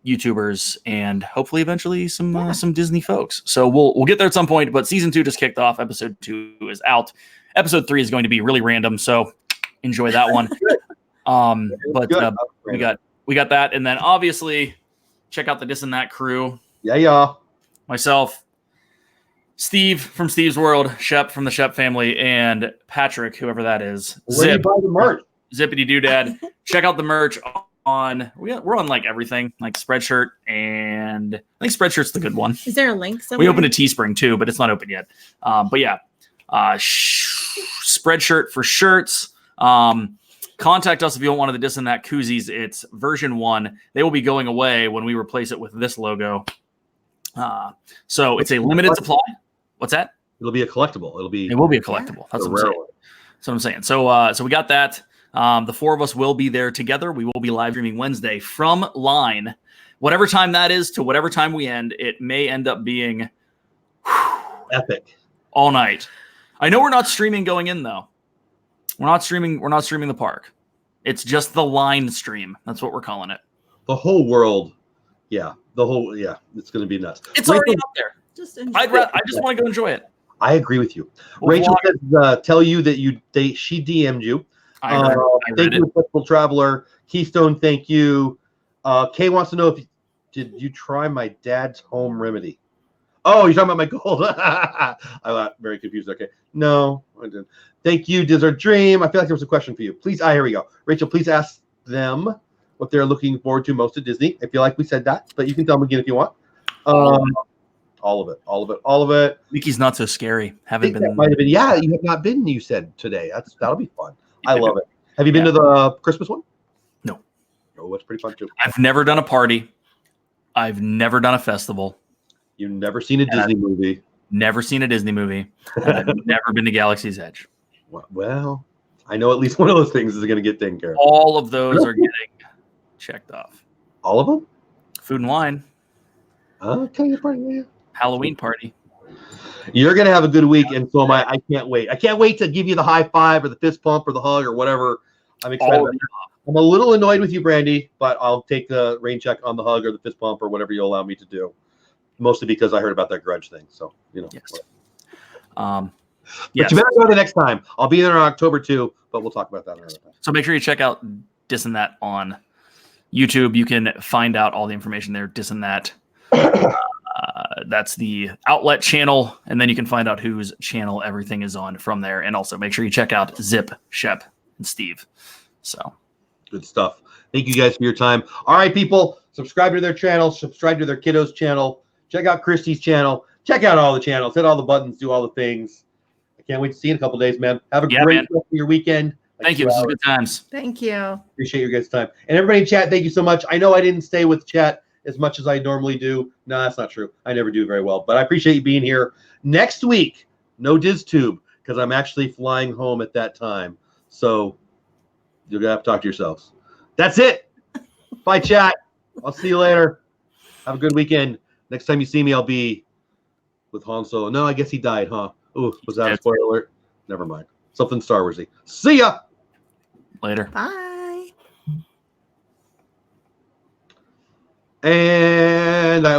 YouTubers, and hopefully eventually some Disney folks. So we'll get there at some point, but season 2 just kicked off. Episode 2 is out. Episode 3 is going to be really random, so enjoy that one. We got that, and then obviously check out the DisThat crew. Yeah. Myself, Steve from Steve's World, Shep from the Shep family, and Patrick, whoever that is. Zip, buy the merch. Zippity Doodad. Check out the merch we're on like everything, like Spreadshirt, and I think Spreadshirt's the good one. Is there a link somewhere? We opened a Teespring too, but it's not open yet. But yeah, Spreadshirt for shirts. Contact us if you want one of the DisThat koozies. It's version 1. They will be going away when we replace it with this logo. So it's a limited supply. What's that? It'll be a collectible. It will be a collectible. That's what I'm saying. That's what I'm saying. So we got that. The four of us will be there together. We will be live streaming Wednesday from line, whatever time that is to whatever time we end. It may end up being Epic. all night. I know we're not streaming going in though. We're not streaming the park. It's just the line stream. That's what we're calling it. The whole world. Yeah. It's going to be nuts. It's already out there. Just enjoy I just want to go enjoy it. I agree with you. We'll Rachel vlog. says, tell you that she DM'd you. I read Thank it. you, Flexible Traveler. Keystone, thank you. Kay wants to know did you try my dad's home remedy? Oh, you're talking about my gold. I got very confused. Okay. No, I didn't. Thank you, Desert Dream. I feel like there was a question for you. Please, here we go. Rachel, please ask them what they're looking forward to most at Disney. I feel like we said that, but you can tell them again if you want. All of it. Mickey's not so scary. Haven't been. That might have been. Yeah, you have not been. You said today. That'll be fun. I love it. Have you been to the Christmas one? No. Oh, it's pretty fun too. I've never done a party. I've never done a festival. You've never seen a Disney movie. Never seen a Disney movie. And I've never been to Galaxy's Edge. Well, I know at least one of those things is going to get taken care of. All of those are getting checked off. All of them? Food and wine. Okay, Halloween party. You're going to have a good week, and so am I. I can't wait. I can't wait to give you the high five or the fist pump or the hug or whatever. I'm excited. I'm a little annoyed with you, Brandy, but I'll take the rain check on the hug or the fist pump or whatever you allow me to do. Mostly because I heard about that grudge thing. So, Yes. But you better go the next time. I'll be there on October 2, but we'll talk about that another time. So make sure you check out Dis and That on YouTube. You can find out all the information there. Dis and That. That's the outlet channel, and then you can find out whose channel everything is on from there. And also make sure you check out Zip, Shep, and Steve. So good stuff. Thank you guys for your time. All right, people, subscribe to their channel, subscribe to their kiddos channel, check out Christy's channel, check out all the channels, hit all the buttons, do all the things. I can't wait to see you in a couple days, man. Have a great rest of your weekend. Thank you. This is good times. Thank you. Appreciate your guys' time. And everybody in chat, thank you so much. I know I didn't stay with chat as much as I normally do. No, that's not true. I never do very well, but I appreciate you being here. Next week, no DisTube, because I'm actually flying home at that time. So you're going to have to talk to yourselves. That's it. Bye, chat. I'll see you later. Have a good weekend. Next time you see me, I'll be with Han Solo. No, I guess he died, huh? Ooh, was that a spoiler alert? Never mind. Something Star Warsy. See ya. Later. Bye. And I